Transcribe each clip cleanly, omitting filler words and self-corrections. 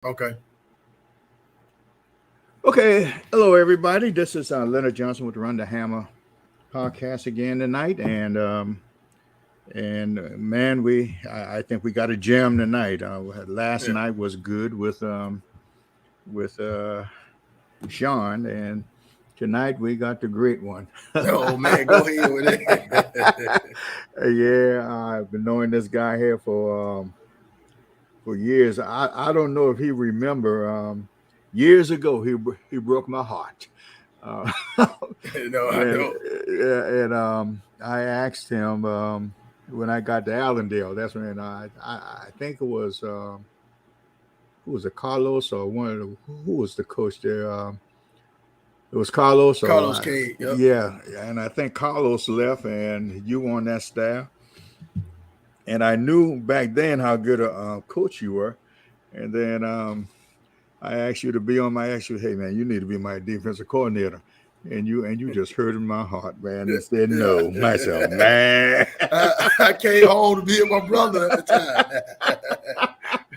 Okay. Okay, hello everybody. This is Leonard Johnson with the Run the Hammer podcast again tonight, and man, I think we got a gem tonight. Last Yeah. night was good with Sean, and tonight we got the great one. Oh man, go ahead with it. Yeah, I've been knowing this guy here for years. I don't know if he remember. Years ago, he broke my heart. Uh, No, I and don't. I asked him when I got to Allendale. That's when I think it was who was it, Carlos or one of the, who was the coach there? It was Carlos. Carlos Cade. Yep. Yeah, and I think Carlos left, and you on that staff. And I knew back then how good a coach you were, and then I asked you to be on my. I asked you, hey man, you need to be my defensive coordinator. And you just hurt in my heart, man, and said no. Myself, man. I came home to be with my brother at the time.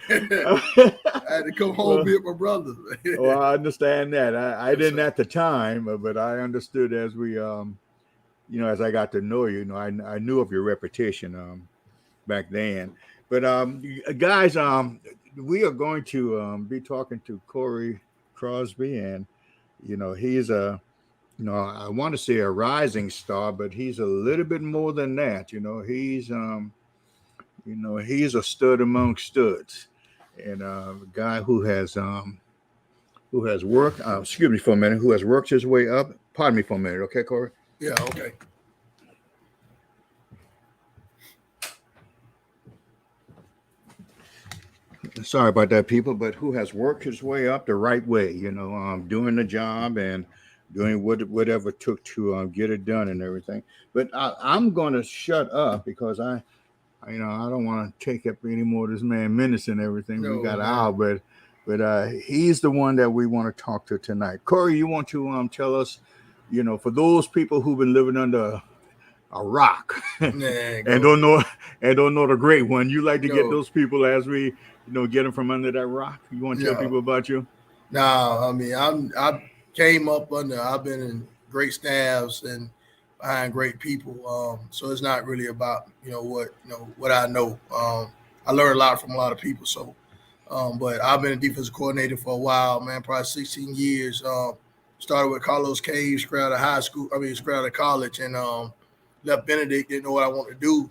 I had to come home and be with my brother. Well, I understand that. I didn't at the time, but I understood as we, as I got to know you. I knew of your reputation back then. But guys, we are going to be talking to Corey Crosby, and he's a I want to say a rising star, but he's a little bit more than that. He's a stud among studs, and a guy who has worked. Excuse me for a minute. Who has worked his way up? Pardon me for a minute, okay, Corey? Yeah, okay. Sorry about that, people, but who has worked his way up the right way? Doing the job and doing whatever it took to get it done and everything. But I'm going to shut up because I don't want to take up any more of this man minutes and everything. No, we got man. out, but he's the one that we want to talk to tonight. Corey, you want to tell us, for those people who've been living under a rock and don't know the great one, you like to get those people as we get them from under that rock. You want to tell people about you? No, I mean I came up under. I've been in great staffs and behind great people. So it's not really about what I know. I learned a lot from a lot of people. So, but I've been a defensive coordinator for a while, man. Probably 16 years. Started with Carlos Cade, straight out of high school. Straight out of college, and left Benedict. Didn't know what I wanted to do.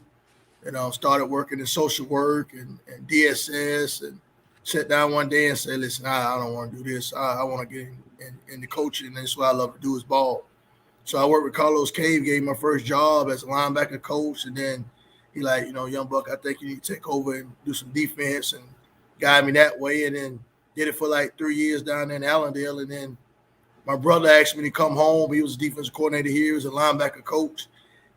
And started working in social work and DSS, and sat down one day and said, listen, I don't want to do this. I want to get into coaching, and that's what I love to do is ball. So I worked with Carlos Cade, gave my first job as a linebacker coach, and then he young buck, I think you need to take over and do some defense, and guide me that way, and then did it for like 3 years down there in Allendale. And then my brother asked me to come home. He was a defensive coordinator here. He was a linebacker coach.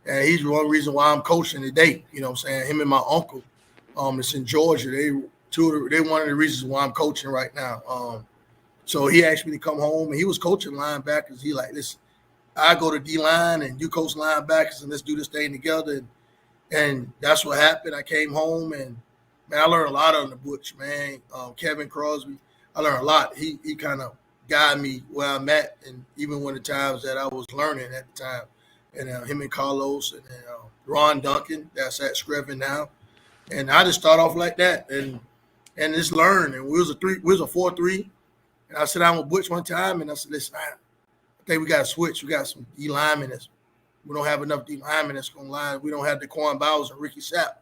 And he's one reason why I'm coaching today. You know what I'm saying? Him and my uncle, that's in Georgia. They one of the reasons why I'm coaching right now. So he asked me to come home, and he was coaching linebackers. He like, listen, I go to D-line and you coach linebackers, and let's do this thing together. And that's what happened. I came home, and man, I learned a lot on the Butch, man. Kevin Crosby, I learned a lot. He kind of guided me where I'm at, and even when the times that I was learning at the time. And him and Carlos and Ron Duncan, that's at Scriven now. And I just start off like that and just learn. And we was a 4-3. And I sat down with Butch one time and I said, listen, I think we got to switch. We got some D linemen. We don't have enough D linemen that's going to line. We don't have DeQuan Bowers and Ricky Sapp.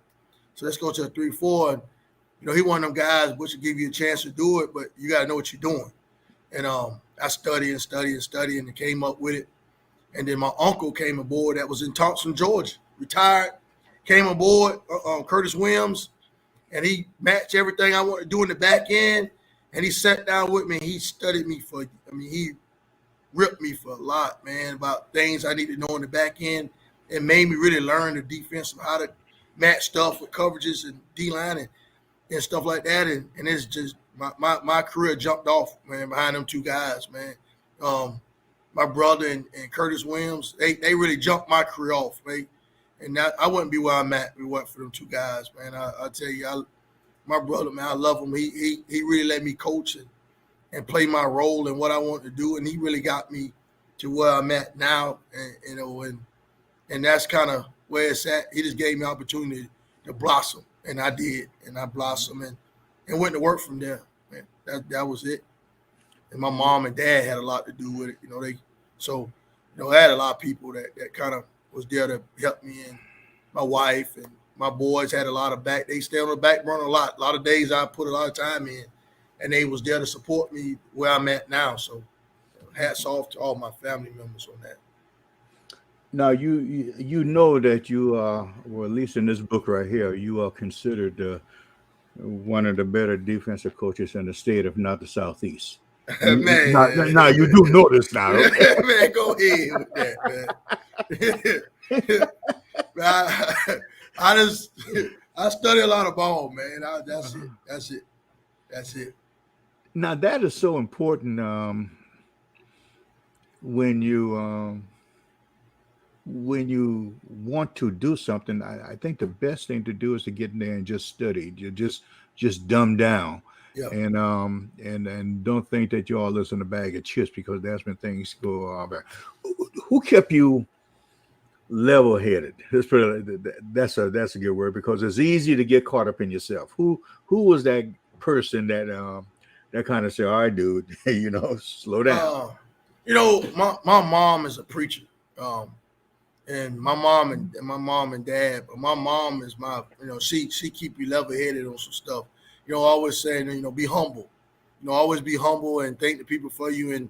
So let's go to a 3-4. And, he one of them guys, Butch will give you a chance to do it, but you got to know what you're doing. And I studied and came up with it. And then my uncle came aboard that was in Thompson, Georgia, retired, came aboard, Curtis Wiliams, and he matched everything I wanted to do in the back end. And he sat down with me. And he studied me he ripped me for a lot, man, about things I need to know in the back end and made me really learn the defense of how to match stuff with coverages and D-line and stuff like that. And it's just my career jumped off, man, behind them two guys, man. My brother and Curtis Wiliams, they really jumped my career off, right? And I wouldn't be where I'm at if it wasn't for them two guys, man. I tell you, my brother, man, I love him. He really let me coach and play my role in what I want to do, and he really got me to where I'm at now. And that's kind of where it's at. He just gave me opportunity to blossom, and I did, and I blossomed and went to work from there. Man, that was it. And my mom and dad had a lot to do with it. I had a lot of people that kind of was there to help me, and my wife and my boys had a lot of they stay on the back burner a lot. A lot of days I put a lot of time in, and they was there to support me where I'm at now. So hats off to all my family members on that. Now you know that you are, well, at least in this book right here, you are considered one of the better defensive coaches in the state, if not the Southeast. Man, now you do know this now. Man, go ahead with that, man. I study a lot of ball, man. That's it. Now that is so important when you want to do something. I think the best thing to do is to get in there and just study. You just dumb down. Yeah. And don't think that you're all this in a bag of chips, because there's been things go on back. Who kept you level-headed? That's a good word, because it's easy to get caught up in yourself. Who was that person that kind of said, "All right, dude, slow down"? My mom is a preacher, and my mom and dad. But my mom is she keep you level-headed on some stuff. Always saying, be humble. Always be humble and thank the people for you,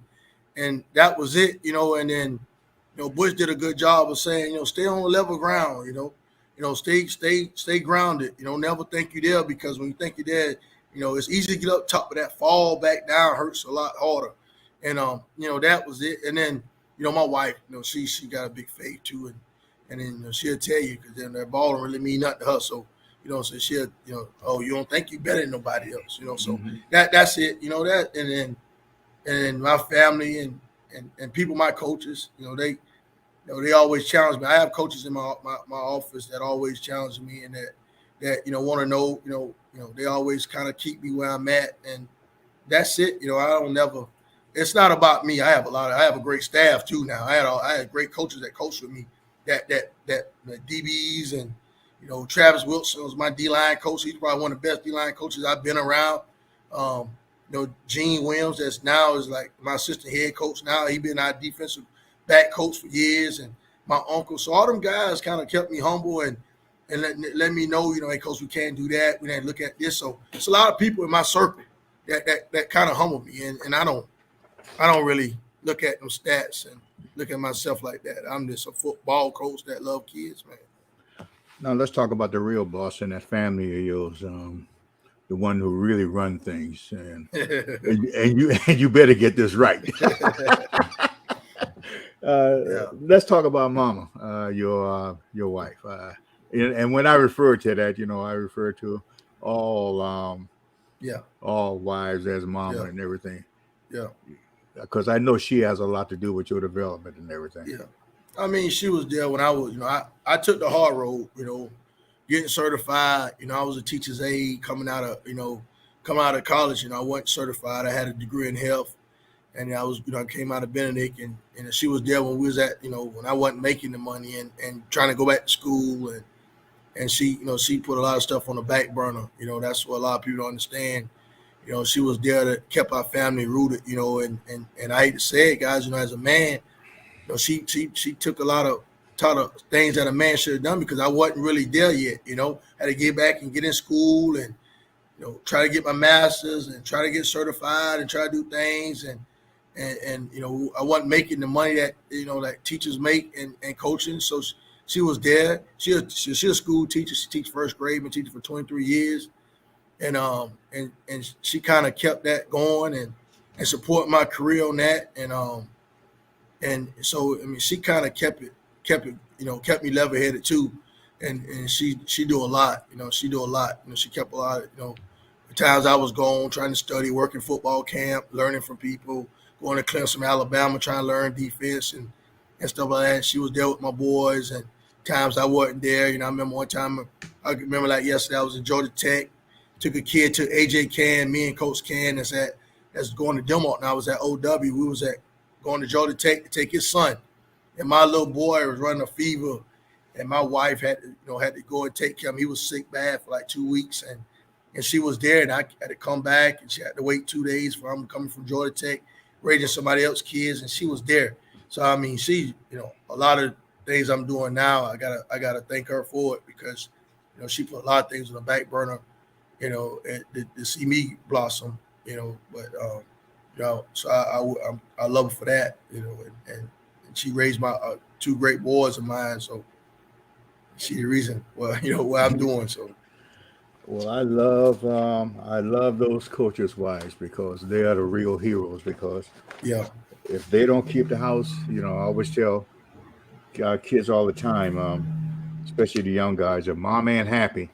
and that was it. And then Bush did a good job of saying, stay on the level ground. Stay grounded. Never think you're there, because when you think you're there, it's easy to get up top of that. Fall back down hurts a lot harder. And that was it. And then my wife, she got a big faith too, and then she'll tell you, because then that ball don't really mean nothing to her. So so she'll, oh, you don't think you better than nobody else, so that's it, that. And then my family and people, my coaches, they always challenge me. I have coaches in my office that always challenge me, and that want to know, they always kind of keep me where I'm at, and that's it. I don't never. It's not about me. I have a great staff too now. I had great coaches that coach with me, that DBs, and Travis Wilson was my D-line coach. He's probably one of the best D-line coaches I've been around. Gene Wiliams, that's now is like my assistant head coach now. He's been our defensive back coach for years, and my uncle. So all them guys kind of kept me humble and let me know, hey, coach, we can't do that. We didn't look at this. So it's a lot of people in my circle that kind of humble me, and I don't really look at them stats and look at myself like that. I'm just a football coach that love kids, man. Now let's talk about the real boss in that family of yours, the one who really run things, and you better get this right. Let's talk about Mama, your wife, and when I refer to that, I refer to all wives as Mama and everything. Yeah, because I know she has a lot to do with your development and everything. Yeah. I mean, she was there when I was, I took the hard road, getting certified. I was a teacher's aide coming out of college. I wasn't certified. I had a degree in health, and I was, I came out of Benedict, and she was there when we was at, when I wasn't making the money and trying to go back to school, and she, she put a lot of stuff on the back burner. That's what a lot of people don't understand. She was there that kept our family rooted. And I hate to say it, guys. As a man. She took a lot of things that a man should have done, because I wasn't really there yet. Had to get back and get in school and try to get my master's and try to get certified and try to do things and I wasn't making the money that that teachers make and coaching. So she was there. She's a school teacher. She teaches first grade. Been teaching for 23 years, and she kind of kept that going and support my career on that and so she kind of kept me level-headed too, and she do a lot. She do a lot. She kept a lot. The times I was gone trying to study, working football camp, learning from people, going to Clemson, Alabama, trying to learn defense and stuff like that. She was there with my boys, and times I wasn't there. I remember one time, I remember like yesterday, I was in Georgia Tech, took a kid to AJ Cann, me and Coach Cann that's going to Delmont. And I was at OW. We was going to Georgia Tech to take his son. And my little boy was running a fever, and my wife had to go and take him. He was sick bad for like 2 weeks, and she was there, and I had to come back, and she had to wait 2 days for him coming from Georgia Tech, raising somebody else's kids, and she was there. So I mean, she, a lot of things I'm doing now, I gotta thank her for it, because she put a lot of things on the back burner, to see me blossom, but so I love her for that, and she raised my 2 great boys of mine, so she's the reason what I'm doing. So, well, I love those coaches' wives, because they are the real heroes. Because if they don't keep the house, I always tell our kids all the time, especially the young guys, if mom ain't happy,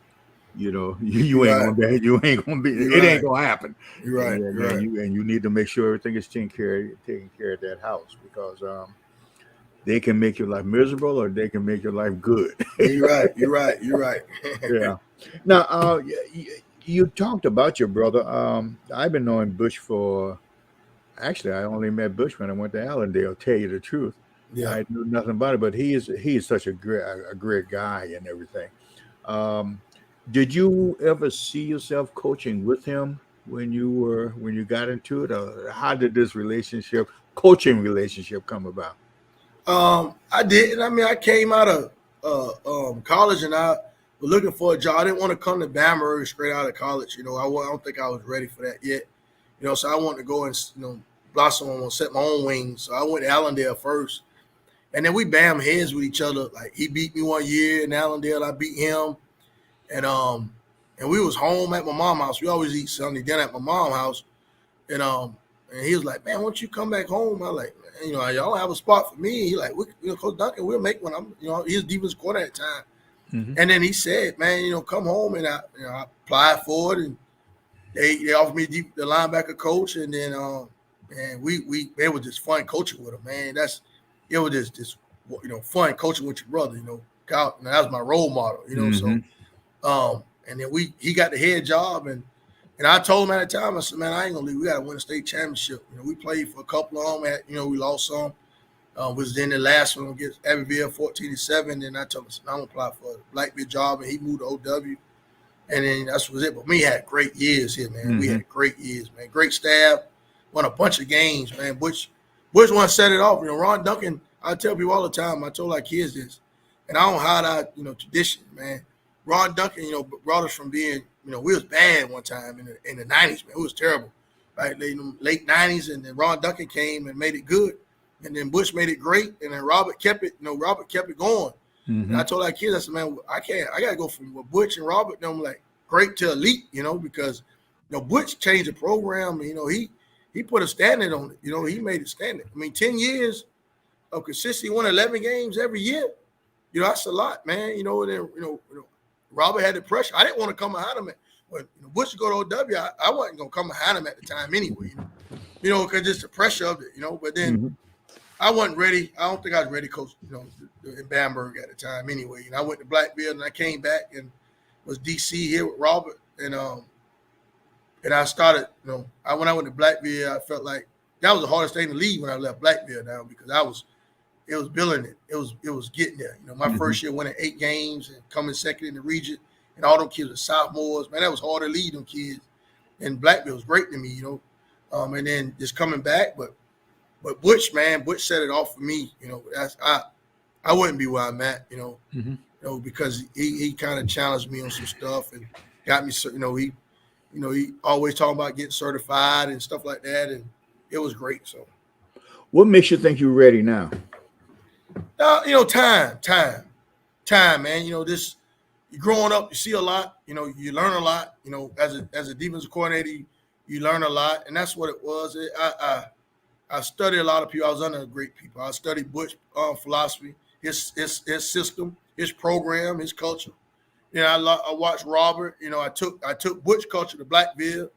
you ain't gonna be. It ain't gonna happen. You're right. And you need to make sure everything is taken care of that house, because they can make your life miserable, or they can make your life good. You're right. Yeah. Now, you talked about your brother. I've been knowing Bush actually, I only met Bush when I went to Allendale, tell you the truth. Yeah. I knew nothing about it, but he is such a great guy and everything. Did you ever see yourself coaching with him when you got into it? Or how did this coaching relationship come about? I did. I mean, I came out of college, and I was looking for a job. I didn't want to come to Bamberg straight out of college. I don't think I was ready for that yet. So I wanted to go and blossom and set my own wings. So I went to Allendale first, and then we bam heads with each other. Like, he beat me one year in Allendale, I beat him, and we was home at my mom's house. We always eat Sunday dinner at my mom's house, and he was like, "Man, why don't you come back home?" I like, "Man, y'all have a spot for me." He like, Coach Duncan, we'll make one. He was defensive coordinator at the time. Mm-hmm. And then he said, "Man, come home," and I applied for it, and they offered me the linebacker coach, and then it was just fun coaching with him, man. It was just fun coaching with your brother, that was my role model, Mm-hmm. So and then he got the head job, and I told him at the time, I said, "Man, I ain't gonna leave. We gotta win a state championship." We played for a couple of them. We lost some. Was in the last one against Abbeville, 14-7. And I told him, "I'm gonna apply for a Blackbeard job," and he moved to OW. And then that was it. But we had great years here, man. Mm-hmm. We had great years, man. Great staff. Won a bunch of games, man. Bush one set it off. Ron Duncan, I tell people all the time, I told our kids this, and I don't hide our tradition, man. Ron Duncan, brought us from being, we was bad one time in the 90s, man. It was terrible, right? Late 90s, and then Ron Duncan came and made it good, and then Bush made it great, and then Robert kept it going. Mm-hmm. And I told our kids, I said, "Man, I got to go from Butch and Robert, like great to elite, because Butch changed the program. He put a standard on it. He made it standard. I mean, 10 years of consistency, won 11 games every year. That's a lot, man. Robert had the pressure. I didn't want to come behind him. When Bush go to OW, I wasn't going to come behind him at the time anyway, because just the pressure of it, But then mm-hmm. I wasn't ready. I don't think I was ready to coach, in Bamberg at the time anyway. I went to Blackbeard, and I came back and was DC here with Robert. And I started, when I went to Blackbeard, I felt like that was the hardest thing to leave when I left Blackbeard now, because it was building it. It was getting there. My mm-hmm. first year winning 8 games and coming second in the region, and all them kids were sophomores. Man, that was hard to lead them kids. And Blackbeard was great to me, and then just coming back. But Butch set it off for me. I wouldn't be where I'm at, mm-hmm. Because he kind of challenged me on some stuff and got me, he always talking about getting certified and stuff like that, and it was great. So, what makes you think you're ready now? Time, man. You're growing up, you see a lot. You learn a lot. As a defensive coordinator, you learn a lot, and that's what it was. I studied a lot of people. I was under great people. I studied Butch philosophy, his system, his program, his culture. I watched Robert. I took Butch culture to Blackbeard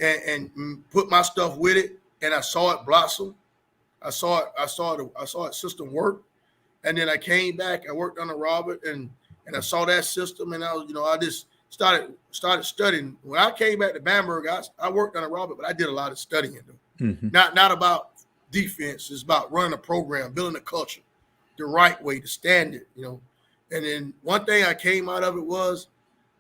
and put my stuff with it, and I saw it blossom. I saw it system work, and then I came back. I worked under Robert, and I saw that system, and I was, started studying. When I came back to Bamberg, I worked on a Robert, but I did a lot of studying though. Mm-hmm. Not about defense. It's about running a program, building a culture, the right way, the standard, And then one thing I came out of it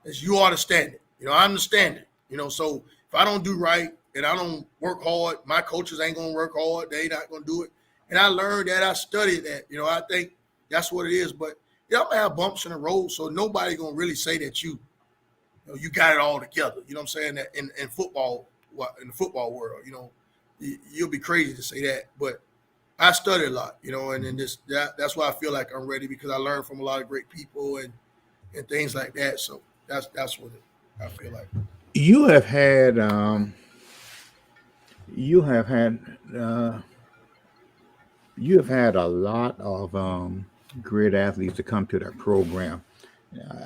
is you are the standard. I'm the standard. So if I don't do right and I don't work hard, my coaches ain't gonna work hard. They not gonna do it. And I learned that. I studied that. I think that's what it is. But I'm gonna have bumps in the road, so nobody gonna really say that you got it all together. You know what I'm saying? That in football, in the football world, you'll be crazy to say that. But I studied a lot, and then that's why I feel like I'm ready, because I learned from a lot of great people and things like that. So that's what I feel like. You have had a lot of great athletes to come to that program.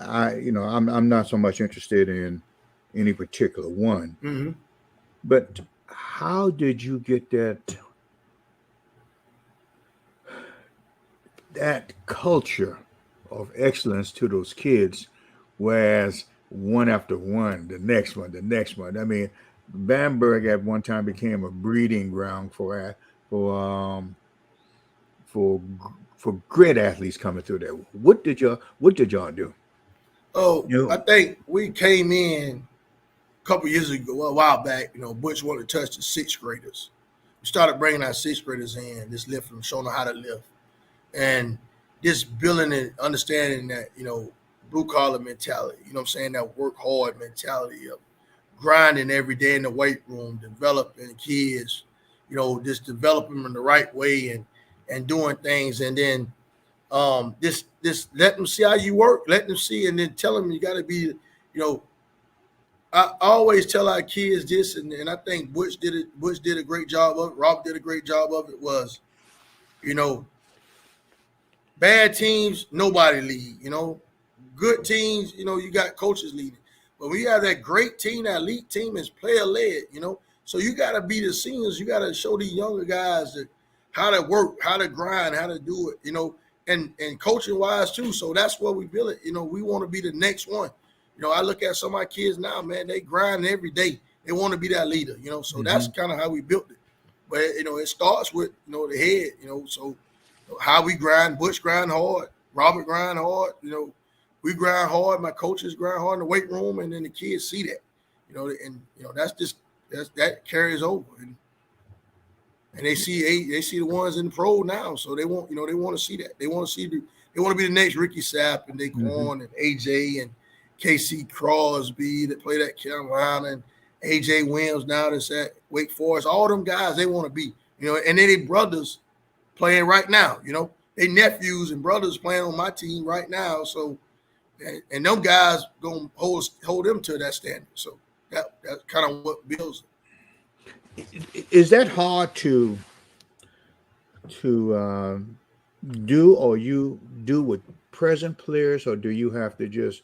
I'm not so much interested in any particular one, mm-hmm. but how did you get that culture of excellence to those kids, whereas one after one, the next one? I mean, Bamberg at one time became a breeding ground for great athletes coming through there. What did y'all do? Oh, I think we came in a couple years ago, a while back. Butch wanted to touch the sixth graders. We started bringing our sixth graders in, just lifting them, showing them how to lift, and just building and understanding that blue collar mentality. What I'm saying, that work hard mentality of grinding every day in the weight room, developing kids, just developing them in the right way and doing things, and then just let them see how you work, let them see, and then tell them you got to be, I always tell our kids this, and I think Butch did a great job of it. Rob did a great job of it. Was, bad teams, nobody lead. Good teams, you got coaches leading. But when you have that great team, that elite team is player led. So you got to be the seniors. You got to show these younger guys how to work, how to grind, how to do it. And coaching wise too. So that's what we build it. We want to be the next one. I look at some of my kids now, man, they grind every day. They want to be that leader, so Mm-hmm. That's kind of how we built it. But, it starts with, the head, so how we grind. Butch grind hard, Robert grind hard, we grind hard, my coaches grind hard in the weight room, and then the kids see that, that carries over. And they see the ones in the pro now, so they want to see that. They want to be the next Ricky Sapp and Daquan Mm-hmm. and AJ and Keasean Crosby that played at Carolina, and AJ Wiliams now that's at Wake Forest. All them guys, they want to be, and then they brothers playing right now, they nephews and brothers playing on my team right now. So, and them guys gonna hold them to that standard. So that's kind of what builds it. Is that hard to do, or you do with present players, or do you have to just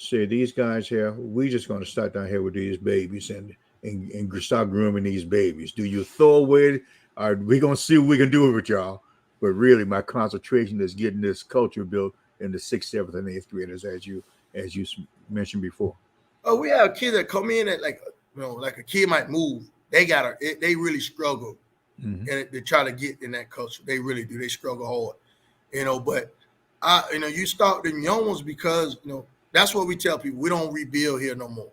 say, these guys here, we just going to start down here with these babies and start grooming these babies? Do you throw away, or we going to see what we can do with y'all? But really, my concentration is getting this culture built in the 6th, 7th, and 8th graders, as you mentioned before. Oh, we have kids that come in at like a kid might move. They they really struggle, Mm-hmm. and they try to get in that culture. They really do. They struggle hard, But you start them young ones, because that's what we tell people. We don't rebuild here no more.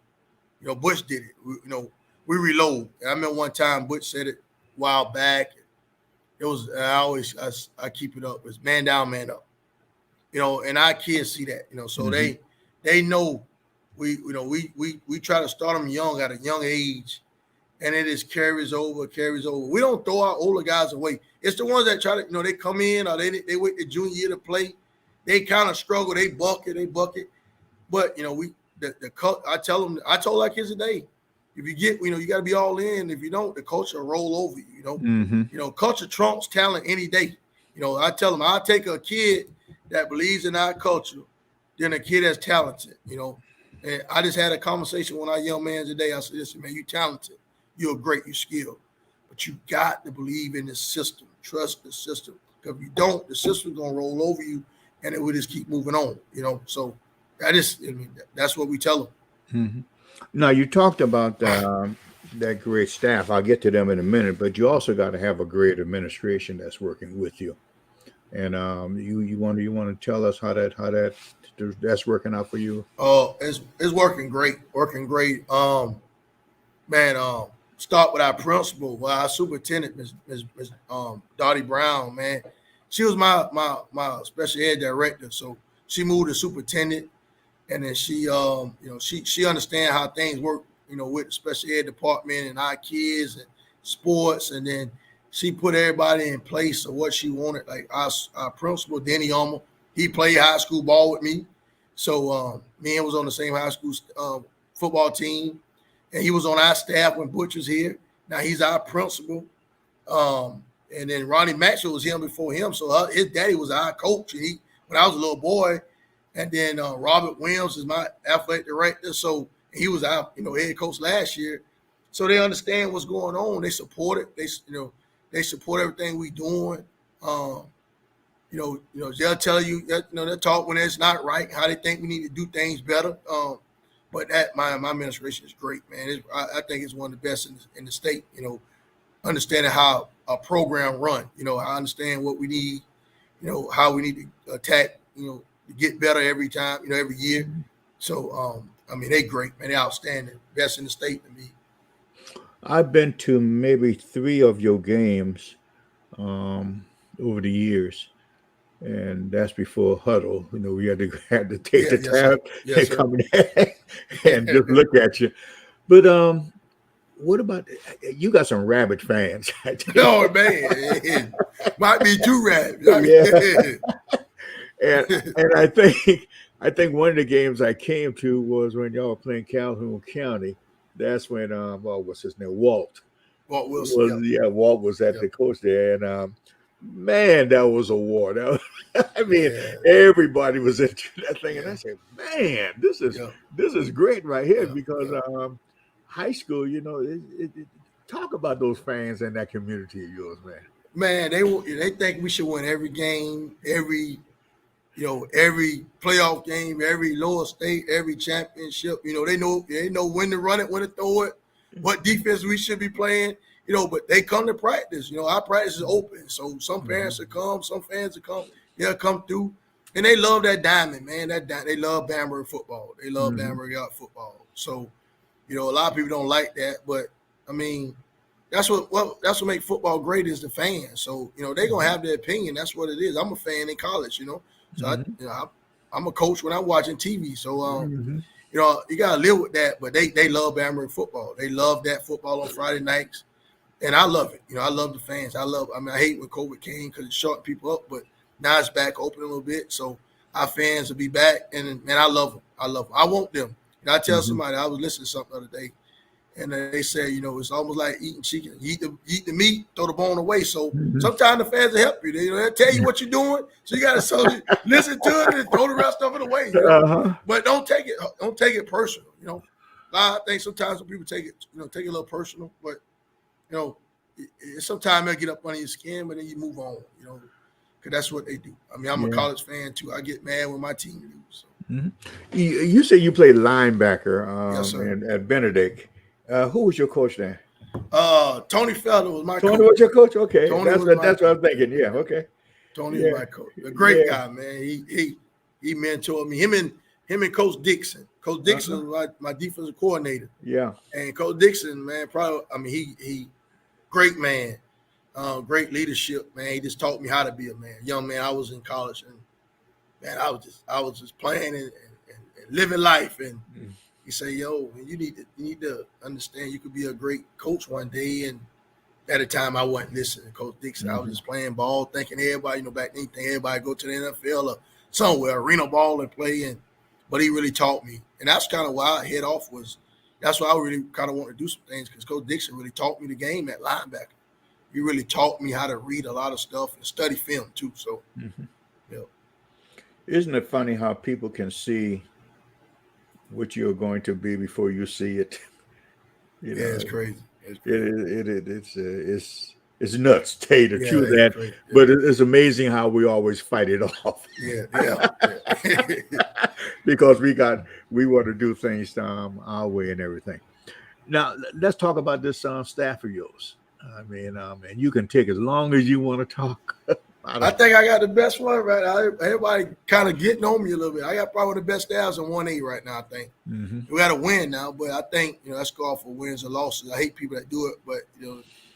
Butch did it. We reload. I remember one time Butch said it a while back. It was I keep it up. It's man down, man up. And our kids see that. So Mm-hmm. they know we try to start them young at a young age, and it just carries over. We don't throw our older guys away. It's the ones that try to they come in, or they wait the junior year to play. They kind of struggle. They bucket. But I told our kids today, if you get, you got to be all in. If you don't, the culture will roll over you. Mm-hmm. Culture trumps talent any day. I tell them, I'll take a kid that believes in our culture than a kid that's talented. And I just had a conversation with our young man today. I said, listen, man, you talented, you're great, you're skilled, but you got to believe in the system, trust the system. Because if you don't, the system's gonna roll over you, and it will just keep moving on. So That's what we tell them. Mm-hmm. Now, you talked about that great staff. I'll get to them in a minute, but you also got to have a great administration that's working with you. And you want to tell us how that's working out for you? It's working great, man. Start with our principal, our superintendent, Ms. Dottie Brown, man. She was my special ed director, so she moved to superintendent, and then she she understand how things work, with the special ed department and our kids and sports, and then she put everybody in place of what she wanted. Like our principal, Denny Alma, he played high school ball with me, so me and was on the same high school football team, and he was on our staff when Butch was here. Now he's our principal. And then Ronnie Maxwell was him before him. So his daddy was our coach. And when I was a little boy, and then Robert Wiliams is my athletic director. So he was our, head coach last year. So they understand what's going on. They support it. They support everything we doing. They'll tell you, they'll talk when it's not right, how they think we need to do things better. But my administration is great, man. I think it's one of the best in the state. Understanding how a program run. I understand what we need. How we need to attack. To get better every time. Every year. So they great, man. They outstanding, best in the state to me. I've been to maybe 3 of your games over the years. And that's before huddle. We had to take the time and come in and just look at you. But what about you? Got some rabid fans? Oh man, might be too rabid. And I think one of the games I came to was when y'all were playing Calhoun County. That's when what's his name? Walt Wilson. Walt was at the coach there, and man, that was a war. Everybody was into that thing, and I said, man, this is great right here because high school, talk about those fans and that community of yours, man. Man, they think we should win every game, every playoff game, every lower state, every championship. They know when to run it, when to throw it, what defense we should be playing. But they come to practice. Our practice is open. So some parents will come, some fans will come. They'll come through. And they love that diamond, man. They love Bamberg football. They love Bamberg-Ehrhardt football. So, a lot of people don't like that. But, that's what makes football great is the fans. So, they're going to have their opinion. That's what it is. I'm a fan in college, So, I'm a coach when I'm watching TV. So, you got to live with that. But they love Bamberg football. They love that football on Friday nights. And I love it. I love the fans. I hate when COVID came because it shortened people up, but now it's back open a little bit. So our fans will be back, and I love them. I want them. I tell somebody, I was listening to something the other day, and they said, it's almost like eating chicken. You eat the meat, throw the bone away. So sometimes the fans will help you. They'll tell you what you're doing, so you got to listen to it and throw the rest of it away. But don't take it personal. I think sometimes when people take it a little personal, but sometimes they'll get up under your skin, but then you move on, because that's what they do. I'm a college fan too. I get mad when my team lose. So. You say you played linebacker yes, sir. At Benedict. Who was your coach there? Tony Felder was my coach. Tony was your coach? Okay. That's what I'm thinking. Yeah, okay. Tony was my coach. A great guy, man. He mentored me. Him and Coach Dixon. Coach Dixon was my defensive coordinator. Yeah. And Coach Dixon, man, he great man, great leadership, man. He just taught me how to be a man. Young man, I was in college, and man, I was just playing and living life. And he said, "Yo, you need to understand you could be a great coach one day." And at the time, I wasn't listening to Coach Dixon. I was just playing ball, thinking everybody, back then, everybody go to the NFL or somewhere, arena ball and play. But he really taught me, and that's kind of why I head off was. That's why I really kind of want to do some things because Coach Dixon really taught me the game at linebacker. He really taught me how to read a lot of stuff and study film too. So, Isn't it funny how people can see what you're going to be before you see it? It's crazy. It's it's nuts, Tay, to chew that. Crazy. But it's amazing how we always fight it off. Yeah. Because we want to do things our way and everything. Now let's talk about this staff of yours. I mean, and you can take as long as you want to talk. I think I got the best one right. Everybody kind of getting on me a little bit. I got probably the best staffs in 1A right now. I think we got to win now, but I think let's go off for wins and losses. I hate people that do it, but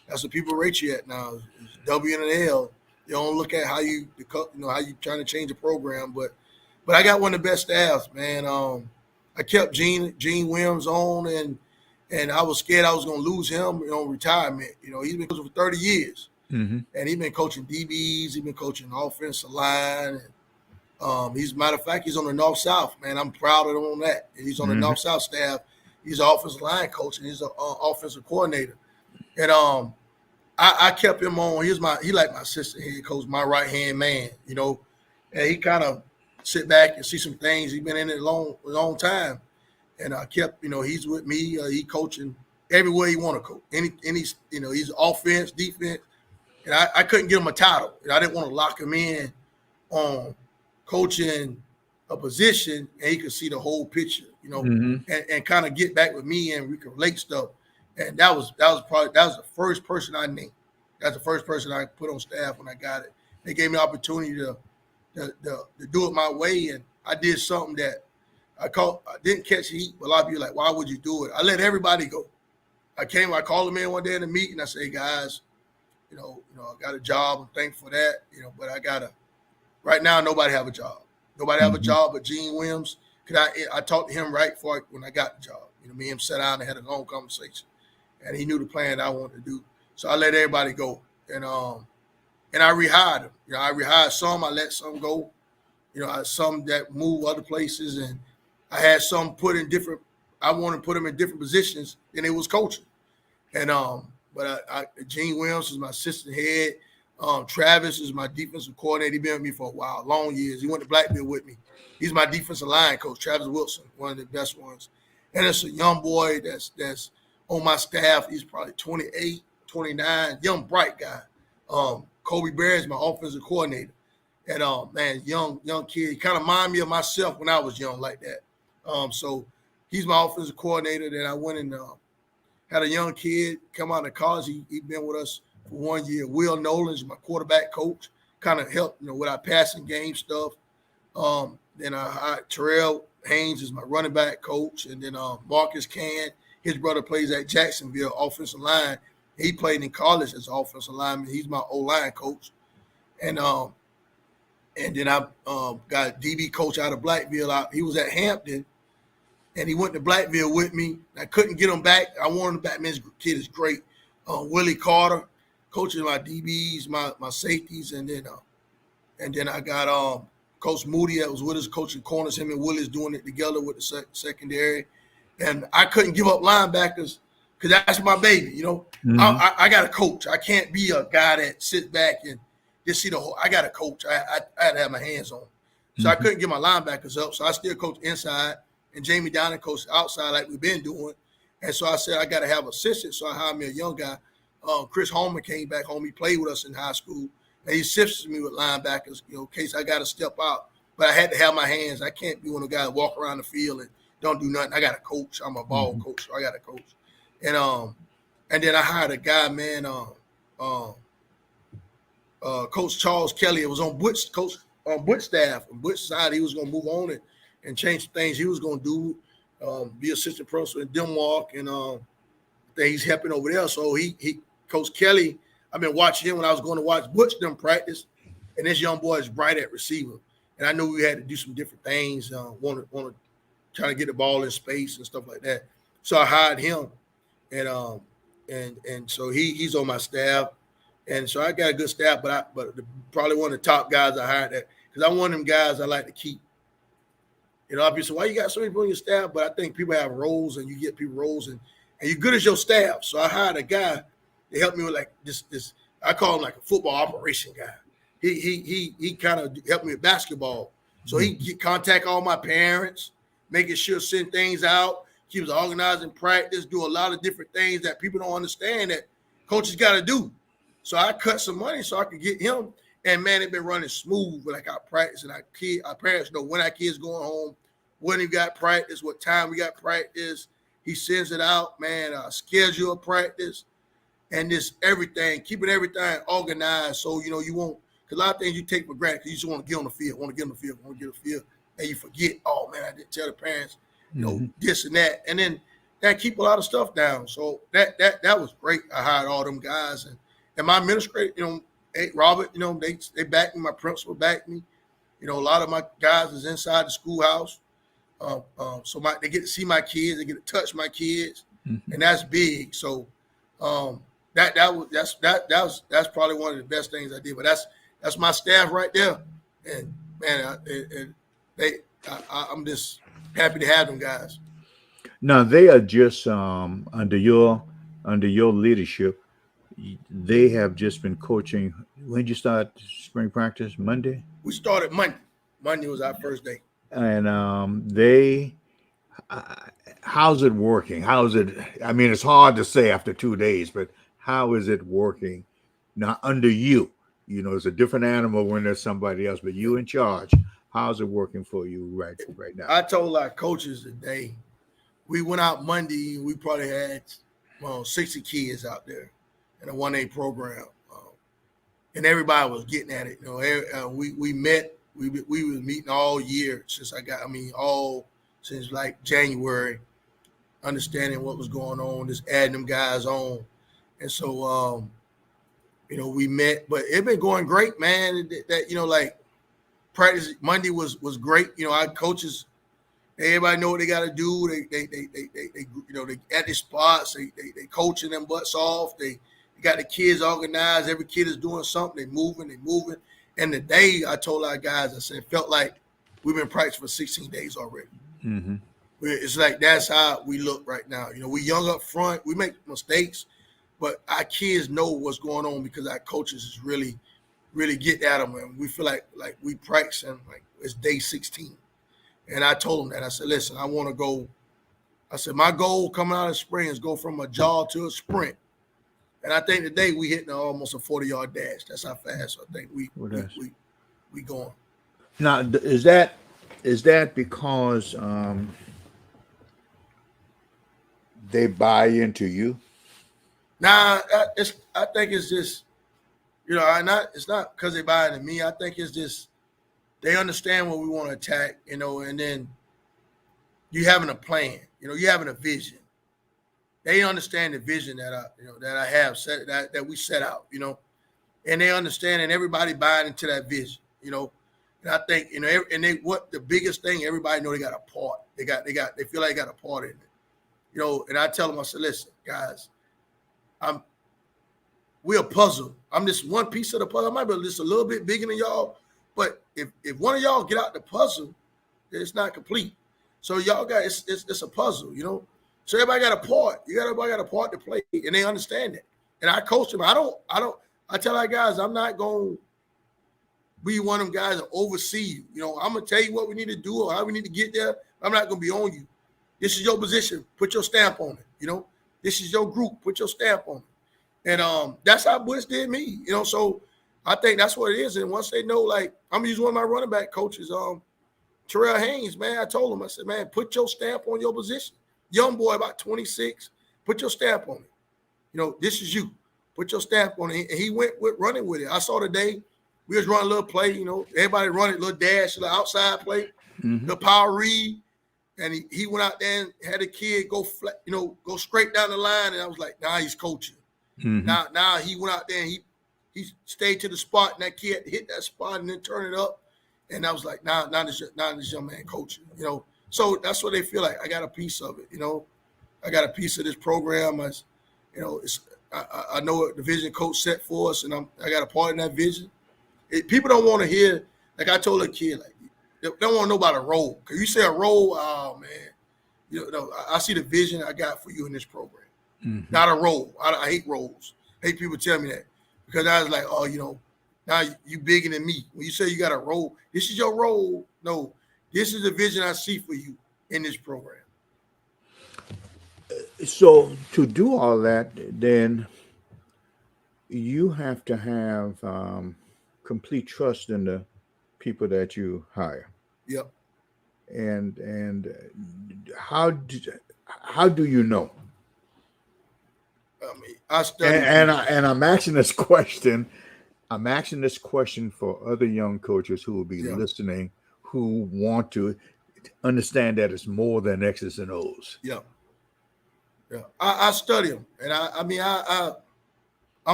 that's what people rate you at now. It's W and an L. They don't look at how you trying to change the program, but I got one of the best staffs, man. I kept Gene Wiliams on, and I was scared I was going to lose him, retirement. He's been coaching for 30 years, and he's been coaching DBs. He's been coaching offensive line. And, he's matter of fact, he's on the North-South, man. I'm proud of him on that. And he's on the North-South staff. He's an offensive line coach, and he's an offensive coordinator. And I kept him on. He like my assistant head coach, my right-hand man, and he kind of sit back and see some things. He's been in it a long time. And I kept, he's with me. He coaching everywhere he want to coach. He's offense, defense. And I couldn't give him a title. I didn't want to lock him in on coaching a position, and he could see the whole picture, and kind of get back with me, and we could relate stuff. And that was the first person I named. That's the first person I put on staff when I got it. They gave me the opportunity to do it my way, and I did something that I didn't catch heat, but a lot of people are like, why would you do it? I let everybody go. I called them in one day in the meeting. I say, hey, guys, I got a job. I'm thankful for that, but right now, nobody have a job. Nobody have a job but Gene Wiliams. I talked to him right before when I got the job. Me and him sat down and had a long conversation, and he knew the plan I wanted to do. So I let everybody go, and I rehired them. I rehired some. I let some go. Some that moved other places, and I had some put in different. I wanted to put them in different positions than it was coaching, and but Gene Wiliams is my assistant head. Travis is my defensive coordinator. He's been with me for a while, long years. He went to Blackville with me. He's my defensive line coach, Travis Wilson, one of the best ones. And it's a young boy that's on my staff. He's probably 28, 29, young, bright guy. Kobe Bear is my offensive coordinator. And, man, young kid. He kind of remind me of myself when I was young like that. So he's my offensive coordinator. Then I went and had a young kid come out of college. He been with us for 1 year. Will Nolan is my quarterback coach. Kind of helped, with our passing game stuff. Then Terrell Haynes is my running back coach. And then Marcus Cann, his brother plays at Jacksonville, offensive line. He played in college as offensive lineman. He's my O-line coach. And then I got a DB coach out of Blackville. He was at Hampton, and he went to Blackville with me. I couldn't get him back. I wanted him back. Man, this kid is great. Willie Carter, coaching my DBs, my safeties, and then I got Coach Moody that was with us, coaching corners. Him and Willie's doing it together with the secondary. And I couldn't give up linebackers because that's my baby, I got a coach. I can't be a guy that sits back and just see the whole. I got a coach. I had to have my hands on. So I couldn't get my linebackers up. So I still coach inside, and Jamie Downing coached outside like we've been doing. And so I said I got to have assistants. So I hired me a young guy. Chris Holman came back home. He played with us in high school, and he assisted me with linebackers, in case I got to step out. But I had to have my hands. I can't be one of the guys that walk around the field and don't do nothing. I got a coach. I'm a ball coach, so I got a coach. And then I hired a guy, man, Coach Charles Kelly. It was on Butch staff. On Butch's side, he was going to move on and change things he was going to do, be assistant principal in Denmark, and he's helping over there. So he Coach Kelly, I've been watching him when I was going to watch Butch them practice, and this young boy is bright at receiver. And I knew we had to do some different things, want to try to get the ball in space and stuff like that. So I hired him, and so he's on my staff, and so I got a good staff. But probably one of the top guys I hired because I'm one of them guys I like to keep. Obviously, why you got so many people on your staff? But I think people have roles, and you get people roles, and you're good as your staff. So I hired a guy to help me with like this. I call him like a football operation guy. He kind of helped me with basketball. So he contact all my parents, making sure send things out, keeps organizing practice, do a lot of different things that people don't understand that coaches got to do. So I cut some money so I could get him. And man, it been running smooth. Like I practice and our parents know when our kids going home, when he got practice, what time we got practice. He sends it out, man, schedule of practice and this everything, keeping everything organized. So, you know, you won't, because a lot of things you take for granted because you just want to get on the field, want to get on the field. And you forget, oh man, I didn't tell the parents, you know, this and that. And then that keep a lot of stuff down. So that was great. I hired all them guys and my administrator, you know, hey, Robert, you know, they backed me, my principal backed me. You know, a lot of my guys is inside the schoolhouse. So they get to see my kids, they get to touch my kids, and that's big. So that's probably one of the best things I did. But that's my staff right there, and man, I'm just happy to have them guys. Now they are just under your leadership. They have just been coaching. When did you start spring practice? Monday? We started Monday. Monday was our first day. And how's it working? How's it? I mean, it's hard to say after 2 days, but how is it working now under you? You know, it's a different animal when there's somebody else, but you in charge. How's it working for you right now? I told our coaches today, we went out Monday, we probably had 60 kids out there in a 1A program. And everybody was getting at it. You know, we met, we was meeting all year since since like January, understanding what was going on, just adding them guys on. And so, you know, we met, but it been going great, man. That you know, like practice Monday was great. You know, our coaches, everybody know what they got to do. They you know, they at the spots, they coaching them butts off. They got the kids organized. Every kid is doing something. They moving. And today I told our guys, I said, it felt like we've been practicing for 16 days already. Mm-hmm. It's like that's how we look right now. You know, we young up front. We make mistakes, but our kids know what's going on because our coaches is really, really getting at them. And we feel like we practicing like it's day 16. And I told them that. I said, listen, I want to go. I said, my goal coming out of spring is go from a jog to a sprint. And I think today we hitting almost a 40-yard dash. That's how fast I think we going. Now, is that because they buy into you? Nah, I think it's just, you know, it's not because they buy into me. I think it's just they understand what we want to attack, you know, and then you having a plan, you know, you having a vision. They understand the vision that I have set that we set out, you know, and they understand, and everybody buying into that vision, you know. And I think, you know, and what the biggest thing, everybody know they got a part. They feel like they got a part in it, you know. And I tell them, I said, listen, guys, we're a puzzle. I'm just one piece of the puzzle. I might be just a little bit bigger than y'all, but if one of y'all get out the puzzle, it's not complete. So y'all got it's a puzzle, you know. So everybody got a part. Everybody got a part to play, and they understand that. And I coach them. I tell our guys, I'm not going to be one of them guys that oversee you. You know, I'm going to tell you what we need to do or how we need to get there. I'm not going to be on you. This is your position. Put your stamp on it. You know, this is your group. Put your stamp on it. And that's how Bush did me. You know, so I think that's what it is. And once they know, like, I'm going to use one of my running back coaches, Terrell Haynes, man, I told him, I said, man, put your stamp on your position. Young boy, about 26, put your stamp on it. You know, this is you. Put your stamp on it. And he went with running with it. I saw today, we was running a little play, you know, everybody running a little dash, a little outside play, the power read. And he went out there and had a kid go flat, you know, go straight down the line. And I was like, he's coaching. Now he went out there and he stayed to the spot, and that kid hit that spot and then turn it up. And I was like, now this young man coaching, you know. So that's what they feel like. I got a piece of it, you know. I got a piece of this program. You know, I know what the vision coach set for us, and I got a part in that vision. People don't want to hear, like I told a kid, like they don't want to know about a role. Because you say a role, oh man, you know, I see the vision I got for you in this program, not a role. I hate roles. I hate people tell me that because I was like, oh, you know, now you bigger than me. When you say you got a role, this is your role. No. This is the vision I see for you in this program. So to do all that, then you have to have complete trust in the people that you hire. Yep. And how do you know? I mean, I study And I'm asking this question. I'm asking this question for other young coaches who will be listening, who want to understand that it's more than X's and O's. Yeah. I study them, and I'm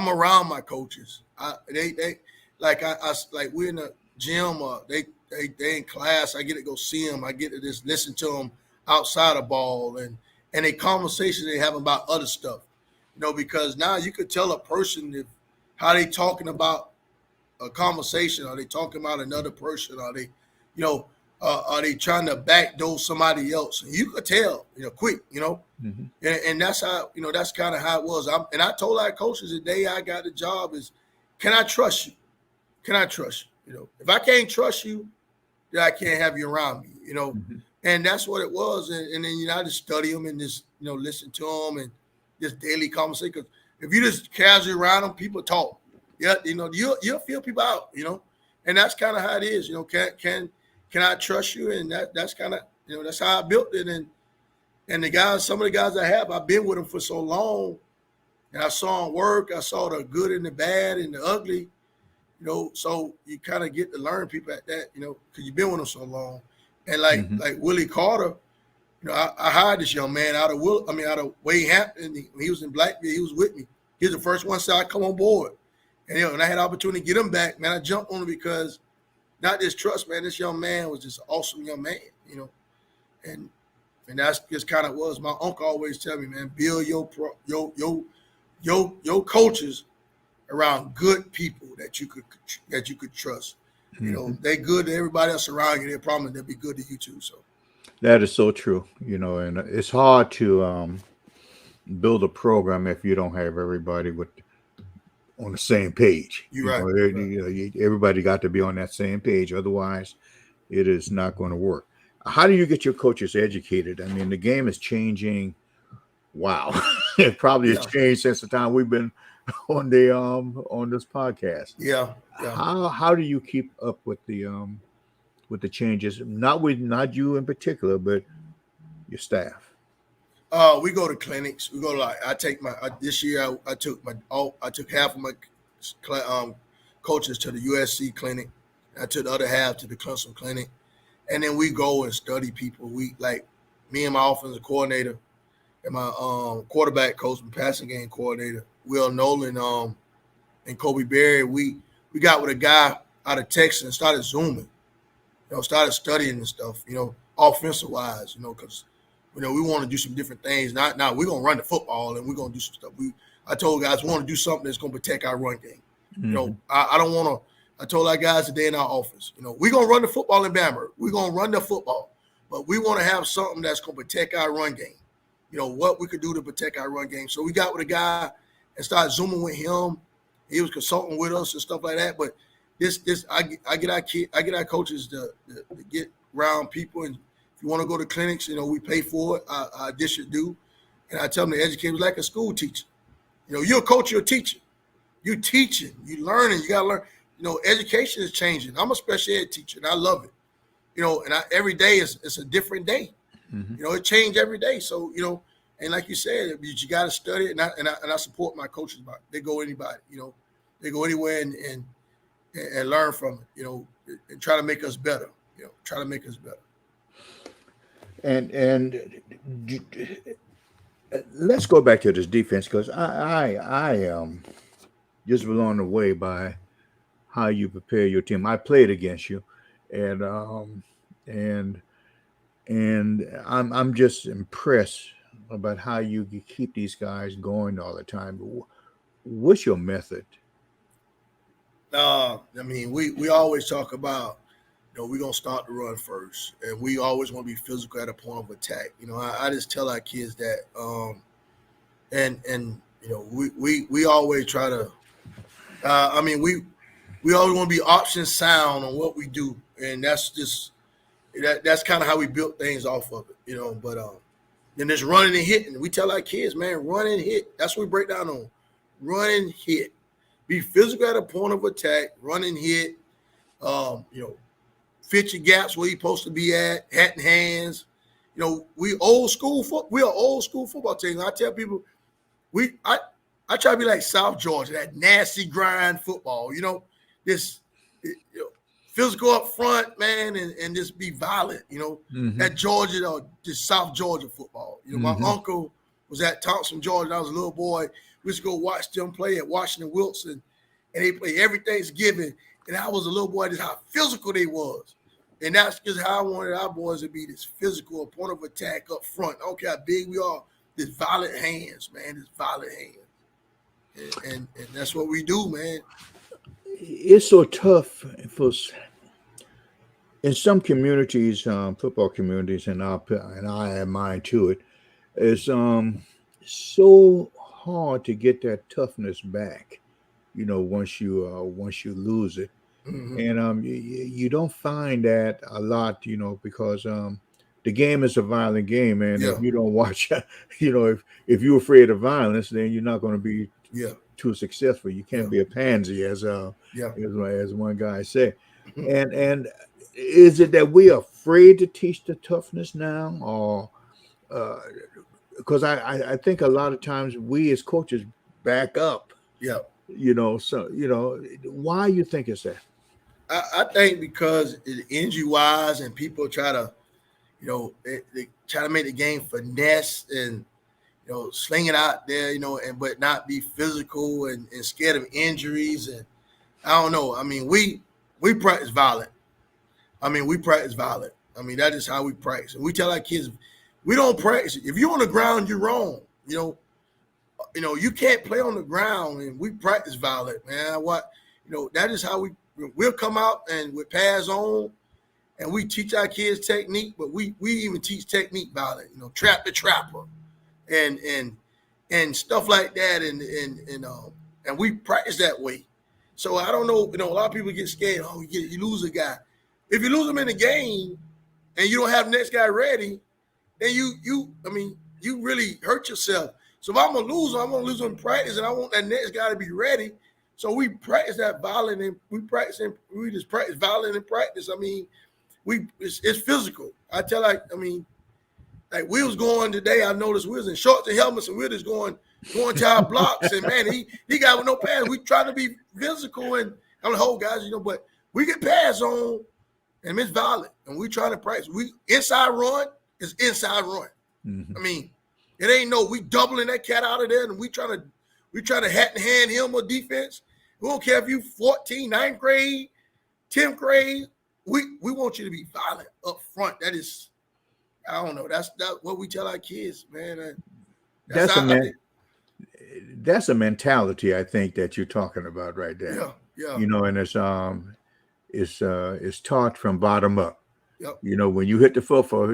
around my coaches. They like we're in the gym. They in class. I get to go see them. I get to just listen to them outside of ball, and a conversation they have about other stuff. Because now you could tell a person how they talking about a conversation. Are they talking about another person? Are they, are they trying to backdoor somebody else? And you could tell, quick, Mm-hmm. and that's how, that's kind of how it was. I told our coaches the day I got the job is, can I trust you? Can I trust you? If I can't trust you, then I can't have you around me, Mm-hmm. and that's what it was. And then, I just study them and just, listen to them and just daily conversation. Because if you just casually around them, people talk. Yeah, you'll feel people out, and that's kind of how it is. Can I trust you? And that's kind of, that's how I built it. And the guys, some of the guys I've been with them for so long, and I saw them work. I saw the good and the bad and the ugly, so you kind of get to learn people at that, because you've been with them so long. And like Willie Carter, I hired this young man out of Wade Hampton. He was in Blackville. He was with me. He was the first one to say, I come on board. And, and I had the opportunity to get him back, man. I jumped on him because not this trust, man. This young man was just an awesome young man, and that's just kind of was. My uncle always tell me, man, build your coaches around good people that you could trust. Mm-hmm. They good to everybody else around you. They're probably they'll be good to you too. So that is so true, and it's hard to build a program if you don't have everybody on the same page. You're right. Everybody got to be on that same page. Otherwise, it is not going to work. How do you get your coaches educated? I mean, the game is changing. Wow. It probably has changed since the time we've been on the on this podcast. Yeah. How do you keep up with the changes? Not you in particular, but your staff. We go to clinics. We go to this year I took half of my coaches to the USC clinic. I took the other half to the Clemson clinic, and then we go and study people. We me and my offensive coordinator and my quarterback coach and passing game coordinator Will Nolan and Kobe Berry. We got with a guy out of Texas and started zooming. Started studying and stuff. Offensive wise. Because. We want to do some different things. Now we're going to run the football and we're going to do some stuff. I told guys we want to do something that's going to protect our run game. Mm-hmm. I don't want to. I told our guys today in our office, we're going to run the football in Bamberg. We're going to run the football, but we want to have something that's going to protect our run game. What we could do to protect our run game. So we got with a guy and started zooming with him. He was consulting with us and stuff like that. But I get our coaches to get around people. And if you want to go to clinics, we pay for it. Our district do. And I tell them the educator is like a school teacher. You're a coach, you're a teacher. You're teaching, you're learning, you got to learn. Education is changing. I'm a special ed teacher, and I love it. And every day it's a different day. Mm-hmm. It changed every day. So, and like you said, you got to study it. And I support my coaches. They go anybody, they go anywhere and learn from it, and try to make us better, try to make us better. And let's go back to this defense, because I am just blown away by how you prepare your team. I played against you, and I'm just impressed about how you keep these guys going all the time. What's your method? We always talk about, we're going to start the run first, and we always want to be physical at a point of attack. I just tell our kids that, we always try to, we always want to be option sound on what we do. And that's just, that's kind of how we built things off of it, but then there's running and hitting. We tell our kids, man, run and hit. That's what we break down on. Run and hit. be physical at a point of attack, run and hit, fit your gaps where you're supposed to be at, hat and hands. We are old school football team. I tell people, I try to be like South Georgia, that nasty grind football. This physical up front, man, and just be violent. That Georgia, this South Georgia football. My uncle was at Thompson, Georgia. I was a little boy. We used to go watch them play at Washington Wilson, and they play every Thanksgiving. And I was a little boy. That's how physical they was. And that's just how I wanted our boys to be, this physical point of attack up front. I don't care how big we are, this violent hands, man, this violent hands. And that's what we do, man. It's so tough in some communities, football communities, and I add mine to it. It's so hard to get that toughness back. Once you lose it. And you don't find that a lot, because the game is a violent game, and if you don't watch, if you're afraid of violence, then you're not going to be too successful. You can't be a pansy, as one guy said. And is it that we're afraid to teach the toughness now, or because I think a lot of times we as coaches back up. Why you think it's that? I think because injury-wise, and people try to, they try to make the game finesse and, sling it out there, but not be physical and scared of injuries. And I don't know. I mean, we practice violent. That is how we practice. And we tell our kids, we don't practice. If you're on the ground, you're wrong. You can't play on the ground, and we practice violent, man. That is how we'll come out and with pads on, and we teach our kids technique, but we even teach technique violent, trap the trapper and stuff like that. And we practice that way. So I don't know, a lot of people get scared. Oh, you lose a guy. If you lose him in the game and you don't have the next guy ready, then you really hurt yourself. So if I'm going to lose him in practice, and I want that next guy to be ready. So we practice that violent, and we just practice violent in practice. It's physical. I tell like we was going today, I noticed we was in shorts and helmets, and we were just going to our blocks, and man, he got with no pads. We try to be physical, and I'm the whole guys, but we get pads on, and it's violent, and we try to practice. We inside run is inside run. It ain't we doubling that cat out of there, and we try to hat and hand him or defense. We don't care if you 14, 9th grade, 10th grade. We want you to be violent up front. That is, I don't know. That's what we tell our kids, man. That's a mentality, I think, that you're talking about right there. Yeah. And it's taught from bottom up. Yep. When you hit the football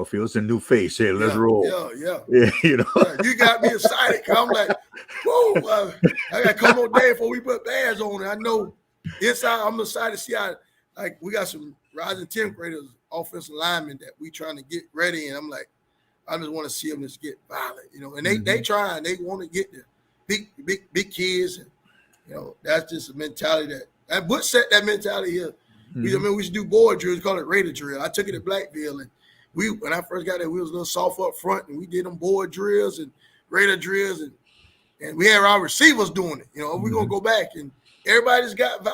field, it's a new face. Hey, let's roll. Yeah. You got me excited. I'm like, whoa! I got a couple more days before we put pads on. I know inside. I'm excited to see how. Like, we got some rising 10th graders, offensive linemen that we trying to get ready, and I'm like, I just want to see them just get violent, And they trying. They want to get the big kids, and that's just a mentality that Butch set that mentality here. We used to do board drills, call it Raider drill. I took it at Blackville, and when I first got there, we was a little soft up front, and we did them board drills and Raider drills, and we had our receivers doing it. We're gonna go back, and everybody's got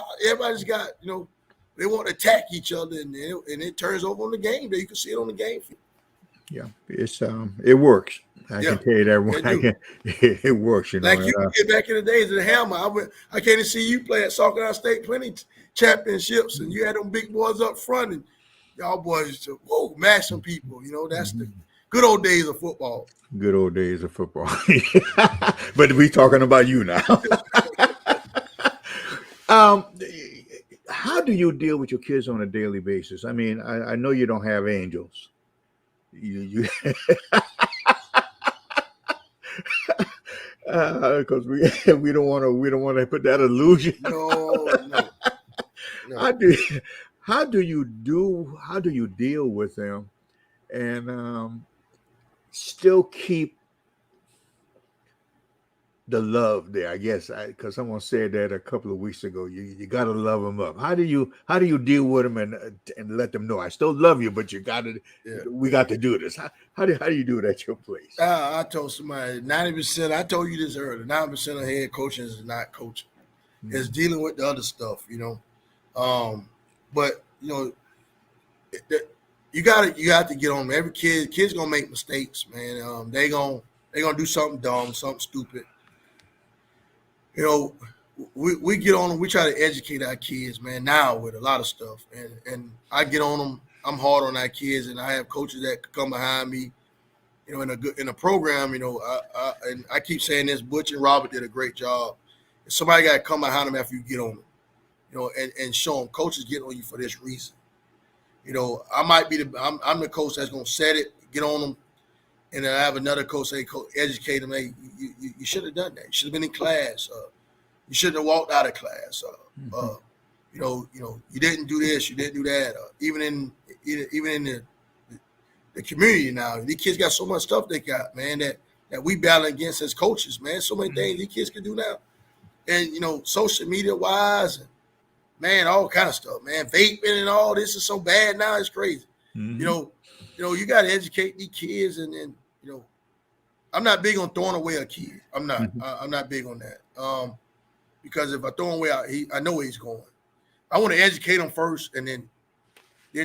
they want to attack each other, and it turns over on the game day. You can see it on the game field. Yeah, it's it works. I can tell you that it works. Like you get back in the days of the Hammer. I came to see you play at Saucon State plenty championships, and you had them big boys up front, and y'all boys used to mash some people. That's the good old days of football. Good old days of football. But we talking about you now. How do you deal with your kids on a daily basis? I mean, I know you don't have angels. You because we don't want to put that illusion. No. How do you deal with them and still keep the love there? I guess because someone said that a couple of weeks ago. You got to love them up. How do you deal with them and let them know I still love you, but you got to we got to do this. How do you do it at your place? I told somebody 90%. I told you this earlier. 90% of head coaching is not coaching. It's dealing with the other stuff, But you got to get on them. Every kid's gonna make mistakes, man. They gonna do something dumb, something stupid. We get on them. We try to educate our kids, man. Now with a lot of stuff, and I get on them. I'm hard on our kids, and I have coaches that come behind me. In a program, and I keep saying this. Butch and Robert did a great job. Somebody got to come behind them after you get on them, and show them coaches get on you for this reason. I might be I'm the coach that's gonna set it, get on them, and then I have another coach say, educate them. Hey, you should have done that. You should have been in class. You shouldn't have walked out of class. You didn't do this. You didn't do that. Even in the community now, these kids got so much stuff they got, man, that we battle against as coaches, man. So many things these kids can do now. And, social media wise, man, all kind of stuff, man. Vaping and all this is so bad now. It's crazy. Mm-hmm. You got to educate these kids. And then, I'm not big on throwing away a kid. I'm not. Mm-hmm. I'm not big on that. Because if I throw him away, I know where he's going. I want to educate him first and then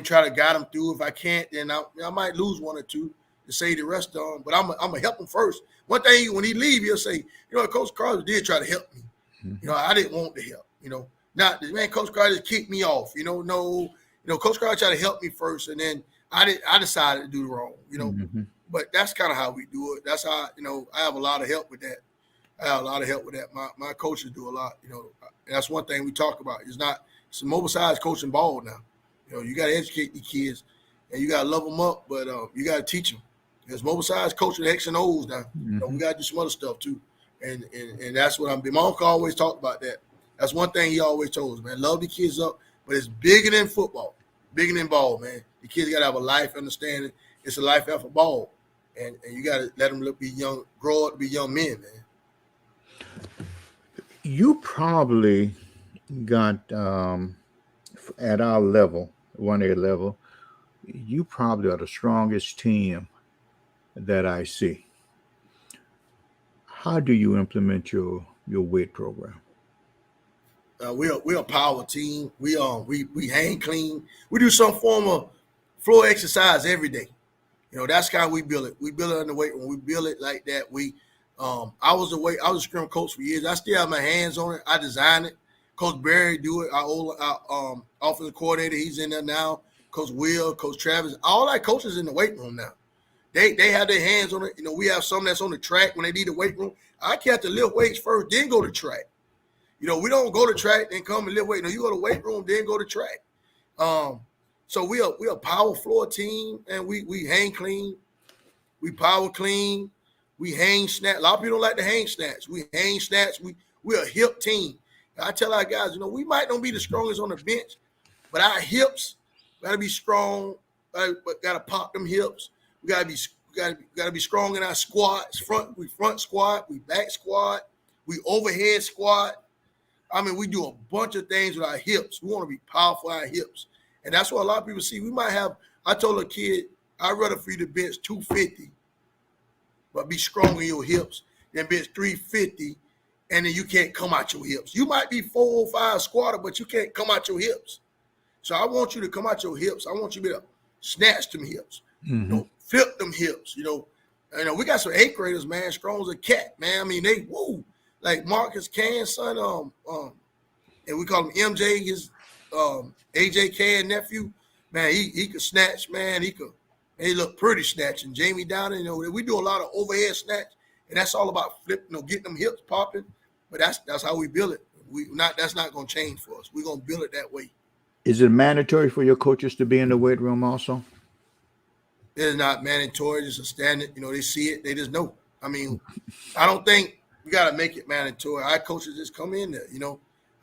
try to guide him through. If I can't, then I might lose one or two to save the rest of them. But I'm going to help him first. One thing, when he leave, he'll say, Coach Crosby did try to help me. Mm-hmm. I didn't want to help, Not, man, Coach Crosby just kicked me off. No, Coach Crosby tried to help me first, and then I decided to do wrong, Mm-hmm. But that's kind of how we do it. That's how, I have a lot of help with that. My coaches do a lot, and that's one thing we talk about. It's a mobile-sized coaching ball now. You got to educate these kids, and you got to love them up, but you got to teach them. There's mobile-sized coaching X and O's now. Mm-hmm. We got to do some other stuff too, and that's what I'm doing. My uncle always talked about that. That's one thing he always told us, man. Love the kids up, but it's bigger than football, bigger than ball, man. The kids got to have a life understanding. It's a life after ball, and you got to let them be young, grow up to be young men, man. You probably got at our level, 1A level, you probably are the strongest team that I see. How do you implement your weight program? We're a power team. We hang clean. We do some form of floor exercise every day. That's how we build it. We build it in the weight room. We build it like that. I was a scrum coach for years. I still have my hands on it. I designed it. Coach Barry do it. Our offensive coordinator, he's in there now. Coach Will, Coach Travis, all our coaches in the weight room now. They have their hands on it. We have some that's on the track when they need the weight room. I have to lift weights first, then go to track. We don't go to track, then come and lift weight. You go to weight room, then go to track. So we are a power floor team, and we hang clean. We power clean. We hang snatch. A lot of people don't like to hang snatch. We hang snatch. We're a hip team. I tell our guys, we might not be the strongest on the bench, but our hips got to be strong. Got to pop them hips. We got to be strong in our squats. Front squat. We back squat. We overhead squat. We do a bunch of things with our hips. We want to be powerful with our hips. And that's what a lot of people see. We might have, I told a kid, I'd rather for you to bench 250, but be strong in your hips, than bench 350, and then you can't come out your hips. You might be 405 squatter, but you can't come out your hips. So I want you to come out your hips. I want you to be able to snatch them hips, flip them hips. We got some 8th graders, man, strong as a cat, man. They woo. Like Marcus Cann's son, and we call him MJ, his AJ Cann nephew, man, he could snatch, man. He look pretty snatching. Jamie Downing, we do a lot of overhead snatch, and that's all about flipping, getting them hips popping. But that's how we build it. That's not gonna change for us. We're gonna build it that way. Is it mandatory for your coaches to be in the weight room also? It's not mandatory, it's a standard. They see it, they just know. I don't think we got to make it mandatory. Our coaches just come in there,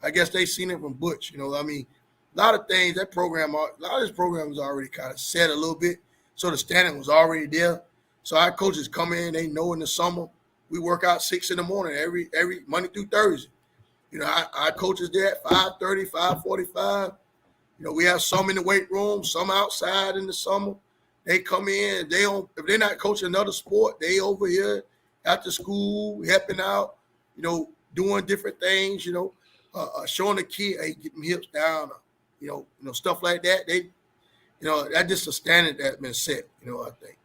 I guess they seen it from Butch, a lot of things, a lot of this program was already kind of set a little bit. So the standard was already there. So our coaches come in, they know in the summer, we work out 6 in the morning every Monday through Thursday. Our coaches there at 5:30, 5:45. We have some in the weight room, some outside in the summer. They come in. If they're not coaching another sport, they over here after school helping out. Doing different things. Showing the kid, hey, get them hips down. Stuff like that. That's just a standard that's been set. I think.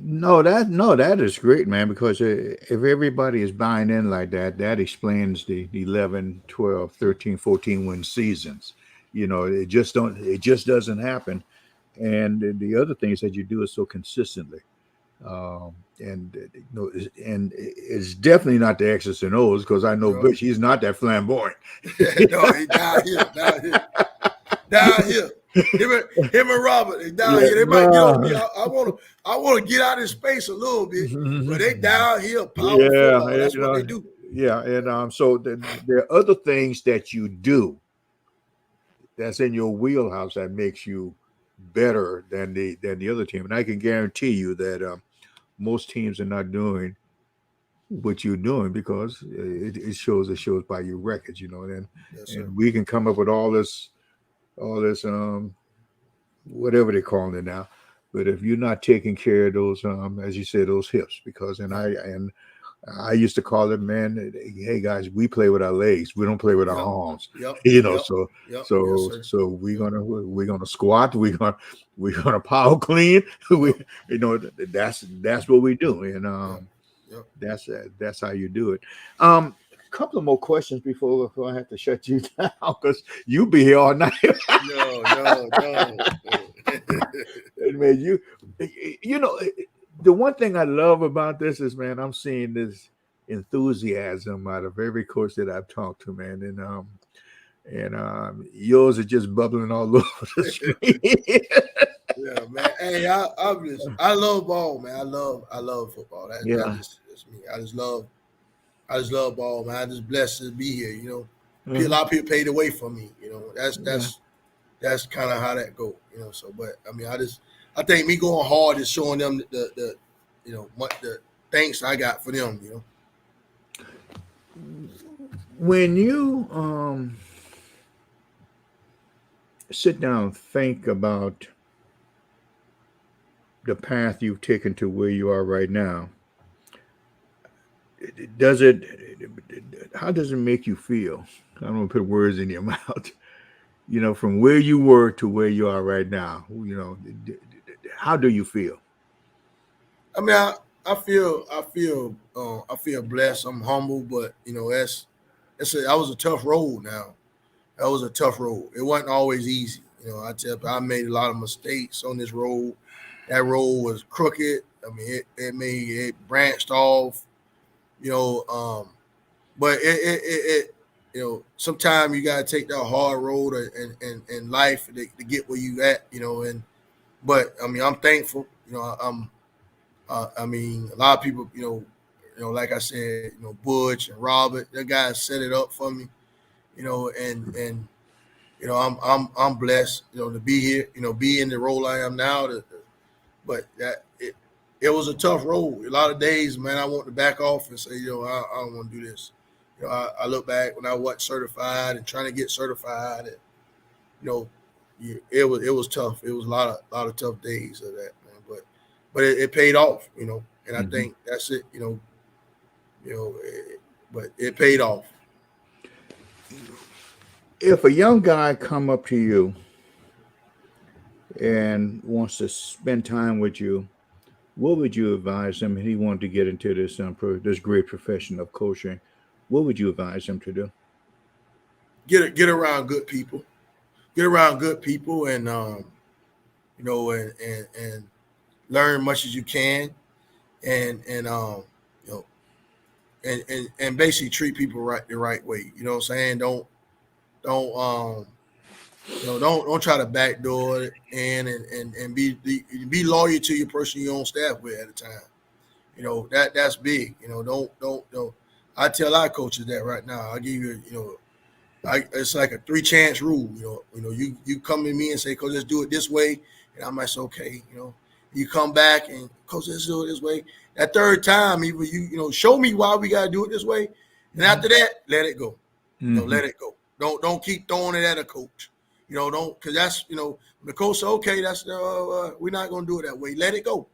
No, that is great, man, because if everybody is buying in like that, that explains the 11, 12, 13, 14 win seasons. It just doesn't happen. And the other thing is that you do it so consistently. And it's definitely not the X's and O's, because I know Butch, he's not that flamboyant. No, he's down here. Him and Robert, they down here. They might get on me. I want to get out of space a little bit, but they down here. Powerful. That's what they do. Yeah, and so there are other things that you do that's in your wheelhouse that makes you better than the other team, and I can guarantee you that most teams are not doing what you're doing, because it shows by your records, and we can come up with all this whatever they're calling it now, but if you're not taking care of those as you said, those hips, because I used to call it, man, hey guys, we play with our legs, we don't play with our arms. So we're gonna squat, we're gonna power clean. That's what we do, and that's how you do it. Couple of more questions before I have to shut you down, because you'll be here all night. No. Man, the one thing I love about this is, man, I'm seeing this enthusiasm out of every coach that I've talked to, man, and yours are just bubbling all over the screen. Yeah, man. Hey, I love ball, man. I love football. That's me. I just love ball, man. I'm just blessed to be here. A lot of people paid away for me. That's kind of how that go. So, but I mean, I think me going hard is showing them the thanks I got for them. When you sit down and think about the path you've taken to where you are right now, how does it make you feel? I don't want to put words in your mouth. From where you were to where you are right now, how do you feel? I mean, I feel blessed. I'm humble, but that was a tough road. Now, that was a tough road. It wasn't always easy. I tell you, I made a lot of mistakes on this road. That road was crooked. I mean, it branched off. But it sometimes you gotta take that hard road in life to get where you at. But I mean, I'm thankful. I mean, a lot of people, like I said, Butch and Robert, the guys set it up for me, and I'm blessed, to be here, be in the role I am now. But that it was a tough road. A lot of days, man, I want to back off and say, I don't want to do this. I look back when I wasn't certified and trying to get certified, and it was tough. It was a lot of tough days of that, man. But it paid off, and I think that's it, but it paid off. If a young guy come up to you and wants to spend time with you, what would you advise him? He wanted to get into this great profession of coaching. What would you advise him to do? Get around good people. Get around good people, and and learn much as you can, and basically treat people the right way. You know what I'm saying? Don't try to backdoor it and be loyal to your person you're on staff with at the time. That's big. Don't. I tell our coaches that right now. I give you, it's like a 3-chance rule. You come to me and say, "Coach, let's do it this way," and I might say, "Okay." You come back and coach, let's do it this way. That third time, either you show me why we gotta do it this way, and after that, let it go. Let it go. Don't keep throwing it at a coach. Don't, because that's when the coach says, okay, that's we're not gonna do it that way. Let it go.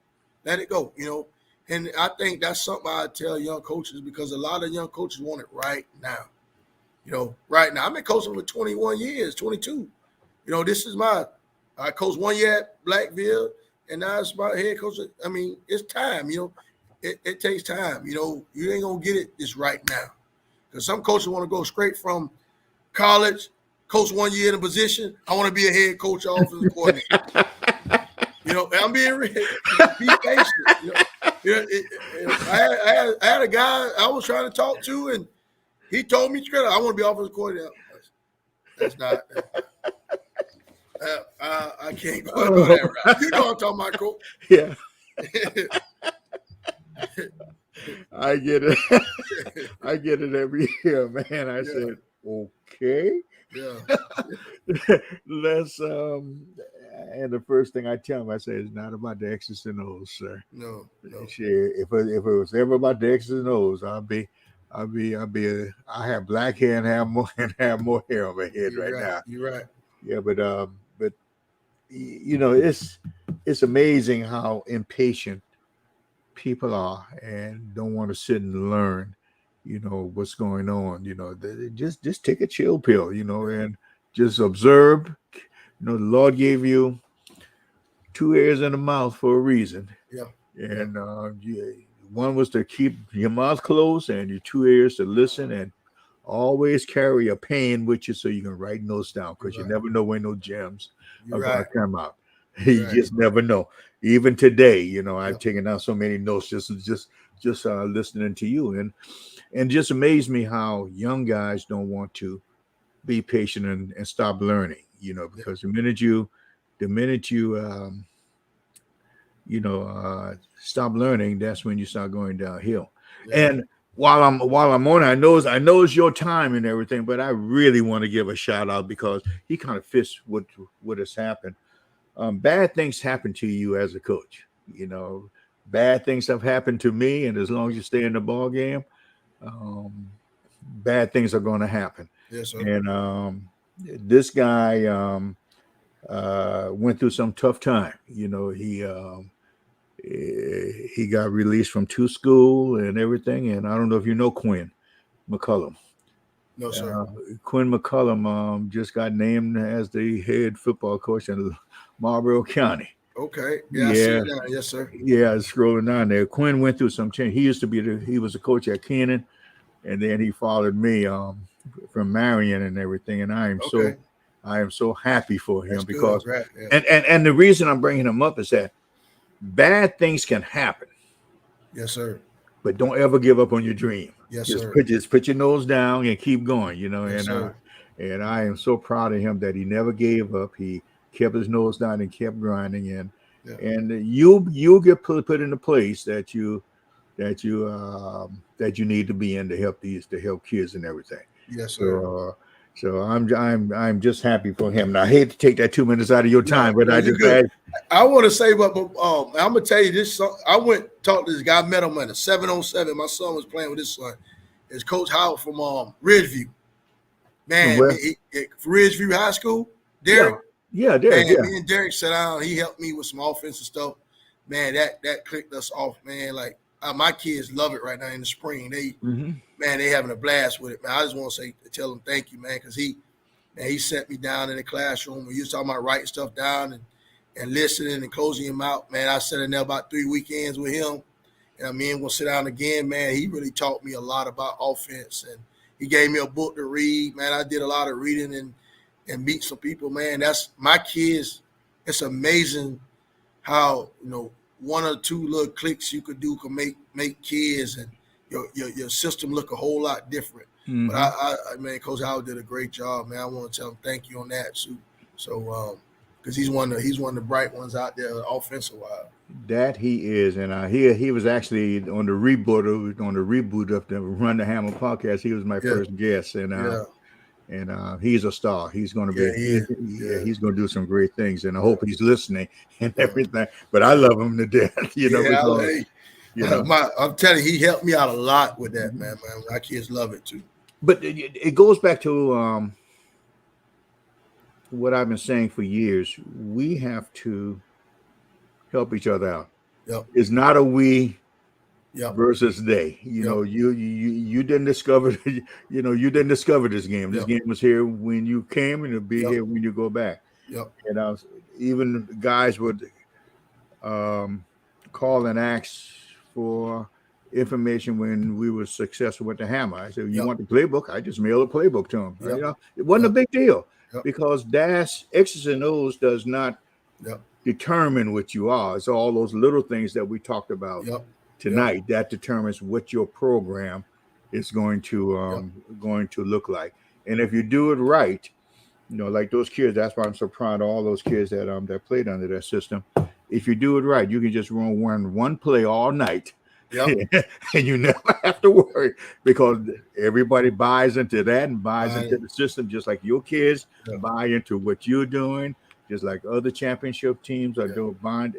And I think that's something I tell young coaches, because a lot of young coaches want it right now. Right now. I've been coaching for 21 years, 22. This is I coached 1 year at Blackville, and now it's my head coach. I mean, it's time. It takes time. You ain't gonna get it just right now, because some coaches want to go straight from college, coach 1 year in a position. I want to be a head coach, offensive coordinator. I'm being real. Be patient. I had a guy I was trying to talk to, and he told me straight up, I want to be offensive coordinator. That's not. I can't go that route. You know what I'm talking about, coach. Yeah. I get it. I get it every year, man. I said, okay. Yeah. Let's and the first thing I tell him, I say, it's not about the X's and O's, sir. No. If it was ever about the X's and O's, I have black hair and have more hair on my head now. You're right. Yeah, but it's amazing how impatient people are and don't want to sit and learn, what's going on. Just take a chill pill, and just observe. The Lord gave you 2 ears and a mouth for a reason. Yeah. And one was to keep your mouth closed and your 2 ears to listen, and always carry a pen with you so you can write notes down, because you never know when no gems are going to come out. You just never know. Even today, I've taken down so many notes just listening to you, and just amazed me how young guys don't want to be patient and stop learning. Because the minute you stop learning, that's when you start going downhill. Yeah. And while I'm on it, I know it's your time and everything, but I really want to give a shout out, because he kind of fits what has happened. Bad things happen to you as a coach. Bad things have happened to me, and as long as you stay in the ball game, bad things are going to happen. Yes, sir. And this guy went through some tough time. He got released from 2 school and everything. And I don't know if you know Quinn McCullum. No, sir. Quinn McCullum just got named as the head football coach in Marlboro County. Okay. Yeah. I see that. Yes, sir. Yeah, scrolling down there. Quinn went through some change. He was a coach at Kenan, and then he followed me from Marion and everything. And I am so happy for him. That's because good, right. And the reason I'm bringing him up is that bad things can happen. Yes, sir. But don't ever give up on your dream. Yes, just sir. Put your nose down and keep going. Yes, and I am so proud of him that he never gave up. He kept his nose down and kept grinding. And you'll get put in a place that you need to be in to help kids and everything. Yes, sir. So I'm just happy for him. Now, I hate to take that 2 minutes out of your time, but I want to say, but I'm gonna tell you this. I went talked to this guy, met him at a 707. My son was playing with his son. It's Coach Howard from Ridgeview. Man, Ridgeview High School. Derek. Yeah, Derek. Man, me and Derek sat down. He helped me with some offensive stuff. Man, that clicked us off. Man, like my kids love it right now in the spring. They having a blast with it, man. I just want to tell him thank you, man, because he sat me down in the classroom. We used to talk about writing stuff down and listening and closing him out. Man, I sat in there about 3 weekends with him, and me and we'll sit down again. Man, he really taught me a lot about offense, and he gave me a book to read. Man, I did a lot of reading and meet some people. Man, that's my kids. It's amazing how 1 or 2 little clicks you could do can make kids and your system look a whole lot different. Mm-hmm. But I man, Coach Howard did a great job, man. I want to tell him thank you on that too. So because he's one of the bright ones out there offensive wise. That he is, and he was actually on the reboot of the Run the Hammer podcast. He was my first guest, and and he's a star. He's going to be. He's going to do some great things, and I hope he's listening and everything. But I love him to death, because I'm telling you, he helped me out a lot with that, man. My kids love it too. But it goes back to what I've been saying for years. We have to help each other out. Yep. It's not a we versus they. You didn't discover you didn't discover this game. This game was here when you came, and it'll be here when you go back. And even guys would call and ask for information when we were successful with the Hammer. I said, you want the playbook? I just mailed a playbook to him. It wasn't a big deal because DAS X's and O's does not determine what you are. It's all those little things that we talked about tonight that determines what your program is going to look like. And if you do it right, like those kids, that's why I'm so proud of all those kids that played under that system. If you do it right, you can just run one play all night. And you never have to worry because everybody buys into that and buys into the system, just like your kids buy into what you're doing, just like other championship teams are doing. Buying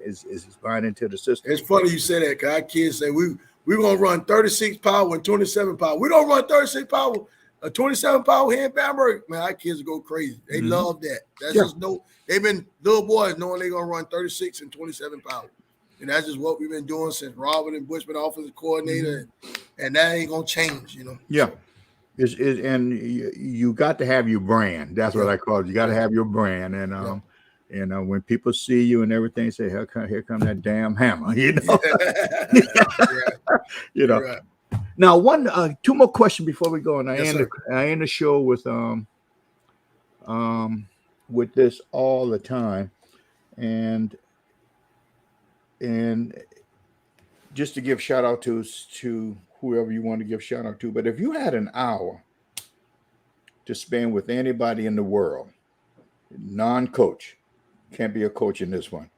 into the system. It's funny you say that because our kids say we're gonna run 36 power and 27 power. We don't run 36 power, 27 power here in Bamberg. Man, our kids go crazy. They love that. That's just they've been little boys knowing they're gonna run 36 and 27 power. And that's just what we've been doing since Robert and Bush been offensive coordinator, and that ain't gonna change, Yeah, and you got to have your brand. That's what I call it. You got to have your brand, and when people see you and everything, say, "Here come that damn Hammer," Right. Now, two more questions before we go, and I end the show with this all the time, and just to give shout out to whoever you want to give shout out to. But if you had an hour to spend with anybody in the world, non-coach, can't be a coach in this one,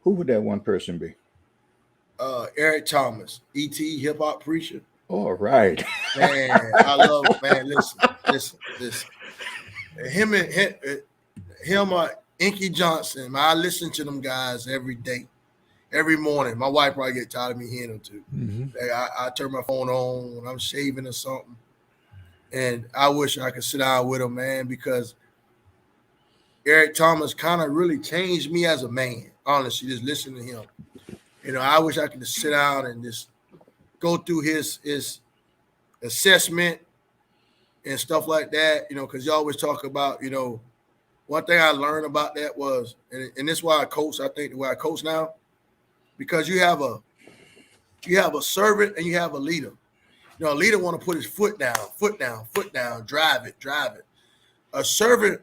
who would that one person be? Eric Thomas, ET, hip hop preacher. All right. Man, I love it, man. Listen. Him Inky Johnson, man, I listen to them guys every day. Every morning, my wife probably get tired of me hearing them too. I turn my phone on when I'm shaving or something, and I wish I could sit down with him, man, because Eric Thomas kind of really changed me as a man. Honestly, just listening to him, I wish I could just sit down and just go through his assessment and stuff like that. Because you always talk about, one thing I learned about that was, and this is why I coach. I think the way I coach now. Because you have a servant and you have a leader. A leader want to put his foot down, drive it. A servant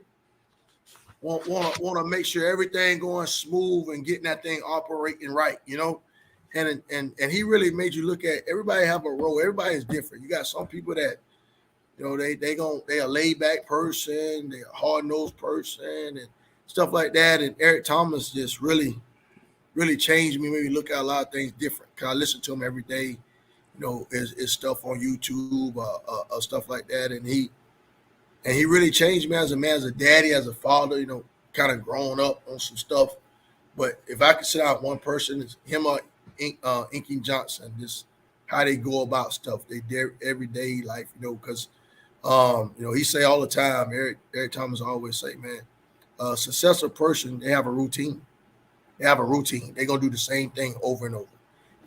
want to make sure everything going smooth and getting that thing operating right, And he really made you look at everybody have a role. Everybody is different. You got some people that, they a laid back person, they're a hard nosed person and stuff like that. And Eric Thomas just really changed me, made me look at a lot of things different. Cause I listen to him every day, his stuff on YouTube, stuff like that. And he really changed me as a man, as a daddy, as a father, kind of grown up on some stuff. But if I could sit down with one person, it's him or Inky Johnson, just how they go about stuff, they everyday life, because he say all the time, Eric Thomas always say, man, a successful person, they have a routine. They're going to do the same thing over and over.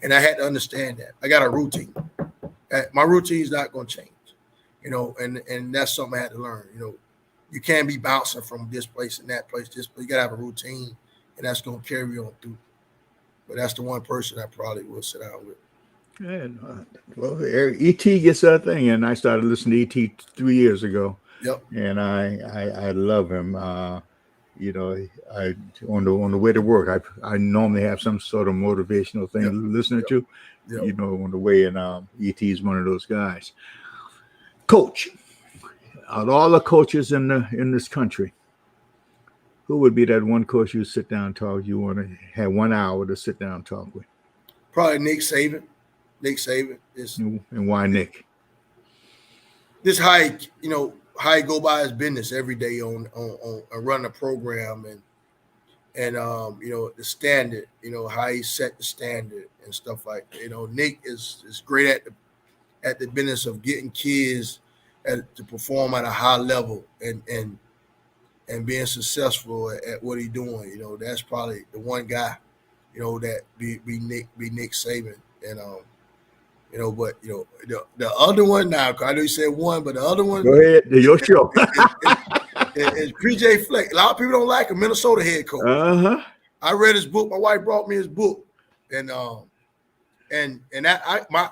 And I had to understand that. I got a routine. My routine is not going to change, and that's something I had to learn. You can't be bouncing from this place and that place, you got to have a routine, and that's going to carry on through. But that's the one person I probably will sit down with. And, ET gets that thing, and I started listening to ET 3 years ago. Yep. And I love him. I on the way to work, I normally have some sort of motivational thing to listen to, on the way, and ET is one of those guys. Coach, out of all the coaches in this country, who would be that one coach you sit down and talk? You want to have 1 hour to sit down and talk with? Probably Nick Saban. And why Nick? This how how he go by his business every day on running a program and the standard, how he set the standard and stuff like that. Nick is great at the business of getting kids to perform at a high level and being successful at what he's doing. That's probably the one guy, that be Nick Saban. And but the other one now, I know you said one, but the other one, go ahead, your show. It's PJ Fleck. A lot of people don't like a Minnesota head coach. I read his book. My wife brought me his book, and I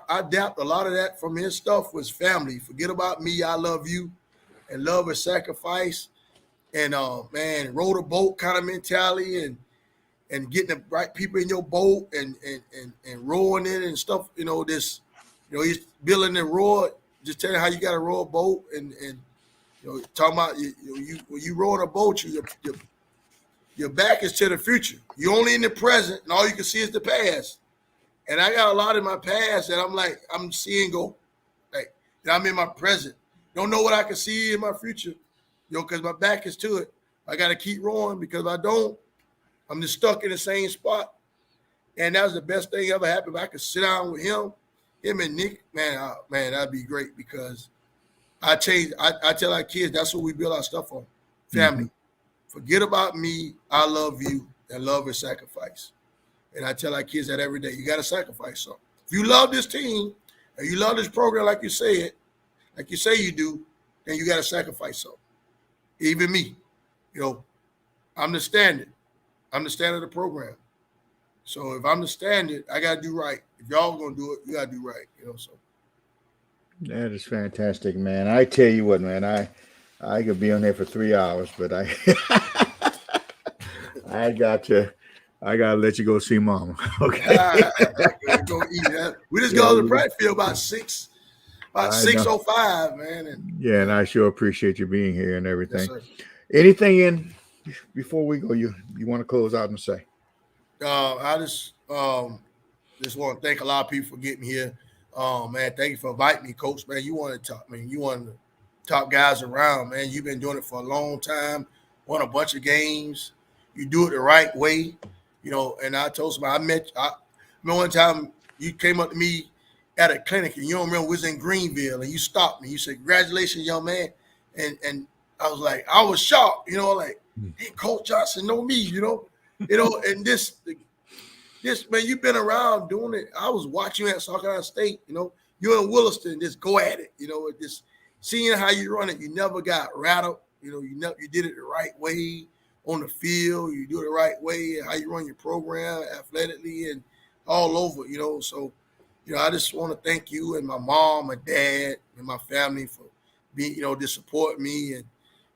adapt a lot of that from his stuff was family. Forget about me. I love you, and love is sacrifice, and row the boat kind of mentality, and getting the right people in your boat and rowing it and stuff. He's building the row. Just telling how you got to row a boat and talking about when you row in a boat, your back is to the future. You're only in the present, and all you can see is the past. And I got a lot in my past that I'm seeing go, like I'm in my present. Don't know what I can see in my future, because my back is to it. I got to keep rowing, because if I don't, I'm just stuck in the same spot. And that was the best thing ever happened. If I could sit down with him and Nick, man, that'd be great, because I tell our kids that's what we build our stuff on. Family. Forget about me. I love you. And love is sacrifice. And I tell our kids that every day. You got to sacrifice something. If you love this team and you love this program like you say you do, then you got to sacrifice something. Even me. I'm the standard. I'm the standard of the program. So if I'm the standard, I got to do right. If y'all going to do it, you got to do right. So. That is fantastic, man. I tell you what, man, I could be on there for 3 hours, but I got to let you go see Mama. Okay. Go eat. We just go to the practice field about 6:05, man. And I sure appreciate you being here and everything. Yes, anything before we go, you want to close out and say? I just want to thank a lot of people for getting here. Man, thank you for inviting me, Coach. Man, you want to talk, man. You one of the top guys around, man. You've been doing it for a long time, won a bunch of games. You do it the right way, and I told somebody, I remember one time you came up to me at a clinic, and you don't remember, we was in Greenville, and you stopped me. You said, "Congratulations, young man." And I was like, I was shocked, hey, Coach Johnson know me, and this man, you've been around doing it. I was watching you at South Carolina State, you in Williston, just go at it, just seeing how you run it. You never got rattled, you did it the right way on the field. You do it the right way, how you run your program athletically and all over, So, I just want to thank you and my mom, my dad, and my family for being, to support me, and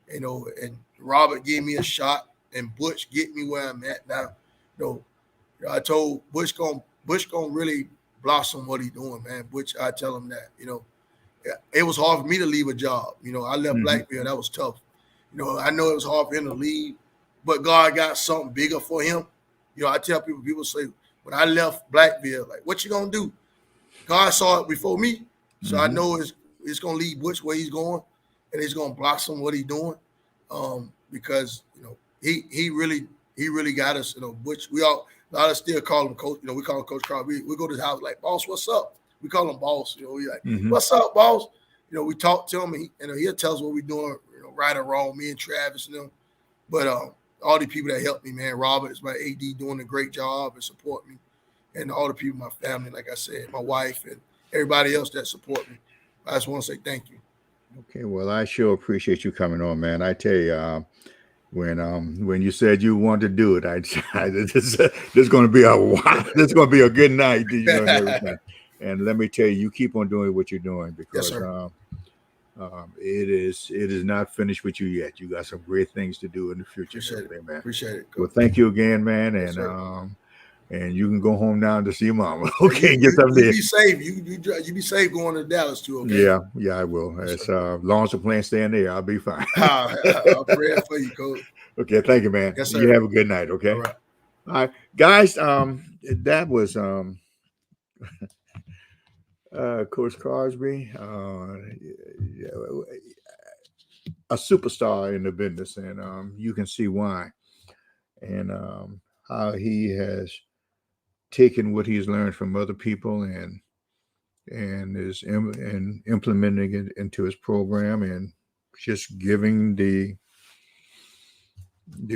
and Robert gave me a shot, and Butch get me where I'm at now. I told Butch gonna really blossom what he doing, man. Butch, I tell him that, it was hard for me to leave a job. I left Blackbeard. That was tough. I know it was hard for him to leave, but God got something bigger for him. I tell people say, when I left Blackbeard, like, what you gonna do? God saw it before me, so I know it's gonna lead Butch where he's going, and he's gonna blossom what he's doing. Because he really got us. Butch, a lot of us still call him Coach. We call him Coach Crosby. We go to his house like, "Boss, what's up?" We call him Boss. We like, "What's up, Boss?" We talk to him, and he'll tell us what we're doing, right or wrong. Me and Travis and them. But all the people that helped me, man. Robert is my AD, doing a great job and support me, and all the people in my family, like I said, my wife and everybody else that support me. I just want to say thank you. Okay, well, I sure appreciate you coming on, man. I tell you, when you said you wanted to do it, this is going to be a good night, and everything. And let me tell you, you keep on doing what you're doing, because it is not finished with you yet. You got some great things to do in the future. Appreciate it. Well, thank you again, man, and you can go home now to see Mama. Okay, get something there. Be safe. You be safe going to Dallas too. Okay. Yeah, I will. As long as the plan staying there, I'll be fine. I'll pray for you, Coach. Okay, thank you, man. Yes, sir. You have a good night. Okay. All right, guys. That was Coach Crosby. superstar in the business, and you can see why, and how he has taken what he's learned from other people and is implementing it into his program, and just giving the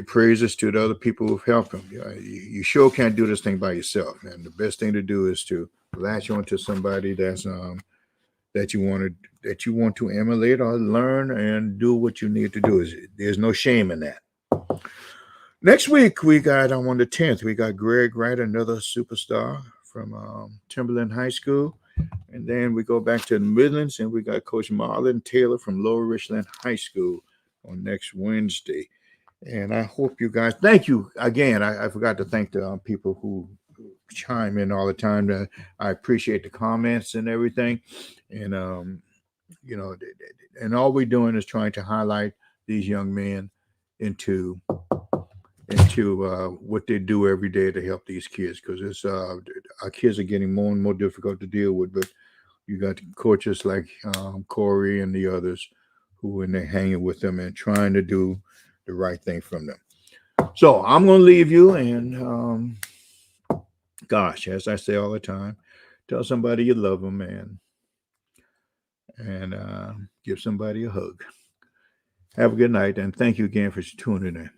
praises to the other people who've helped him. You sure can't do this thing by yourself, man. The best thing to do is to latch on to somebody that's that you want to emulate or learn and do what you need to do. There's no shame in that. Next week we got on the 10th, we got Greg Wright, another superstar from Timberland High School. And then we go back to the Midlands, and we got Coach Marlon Taylor from Lower Richland High School on next Wednesday. And I hope you guys, thank you again. I forgot to thank the people who chime in all the time. I appreciate the comments and everything. And, and all we're doing is trying to highlight these young men into what they do every day to help these kids, because it's our kids are getting more and more difficult to deal with. But you got coaches like Corey and the others who are in there hanging with them and trying to do the right thing from them. So I'm going to leave you, and gosh, as I say all the time, tell somebody you love them, and give somebody a hug. Have a good night, and thank you again for tuning in.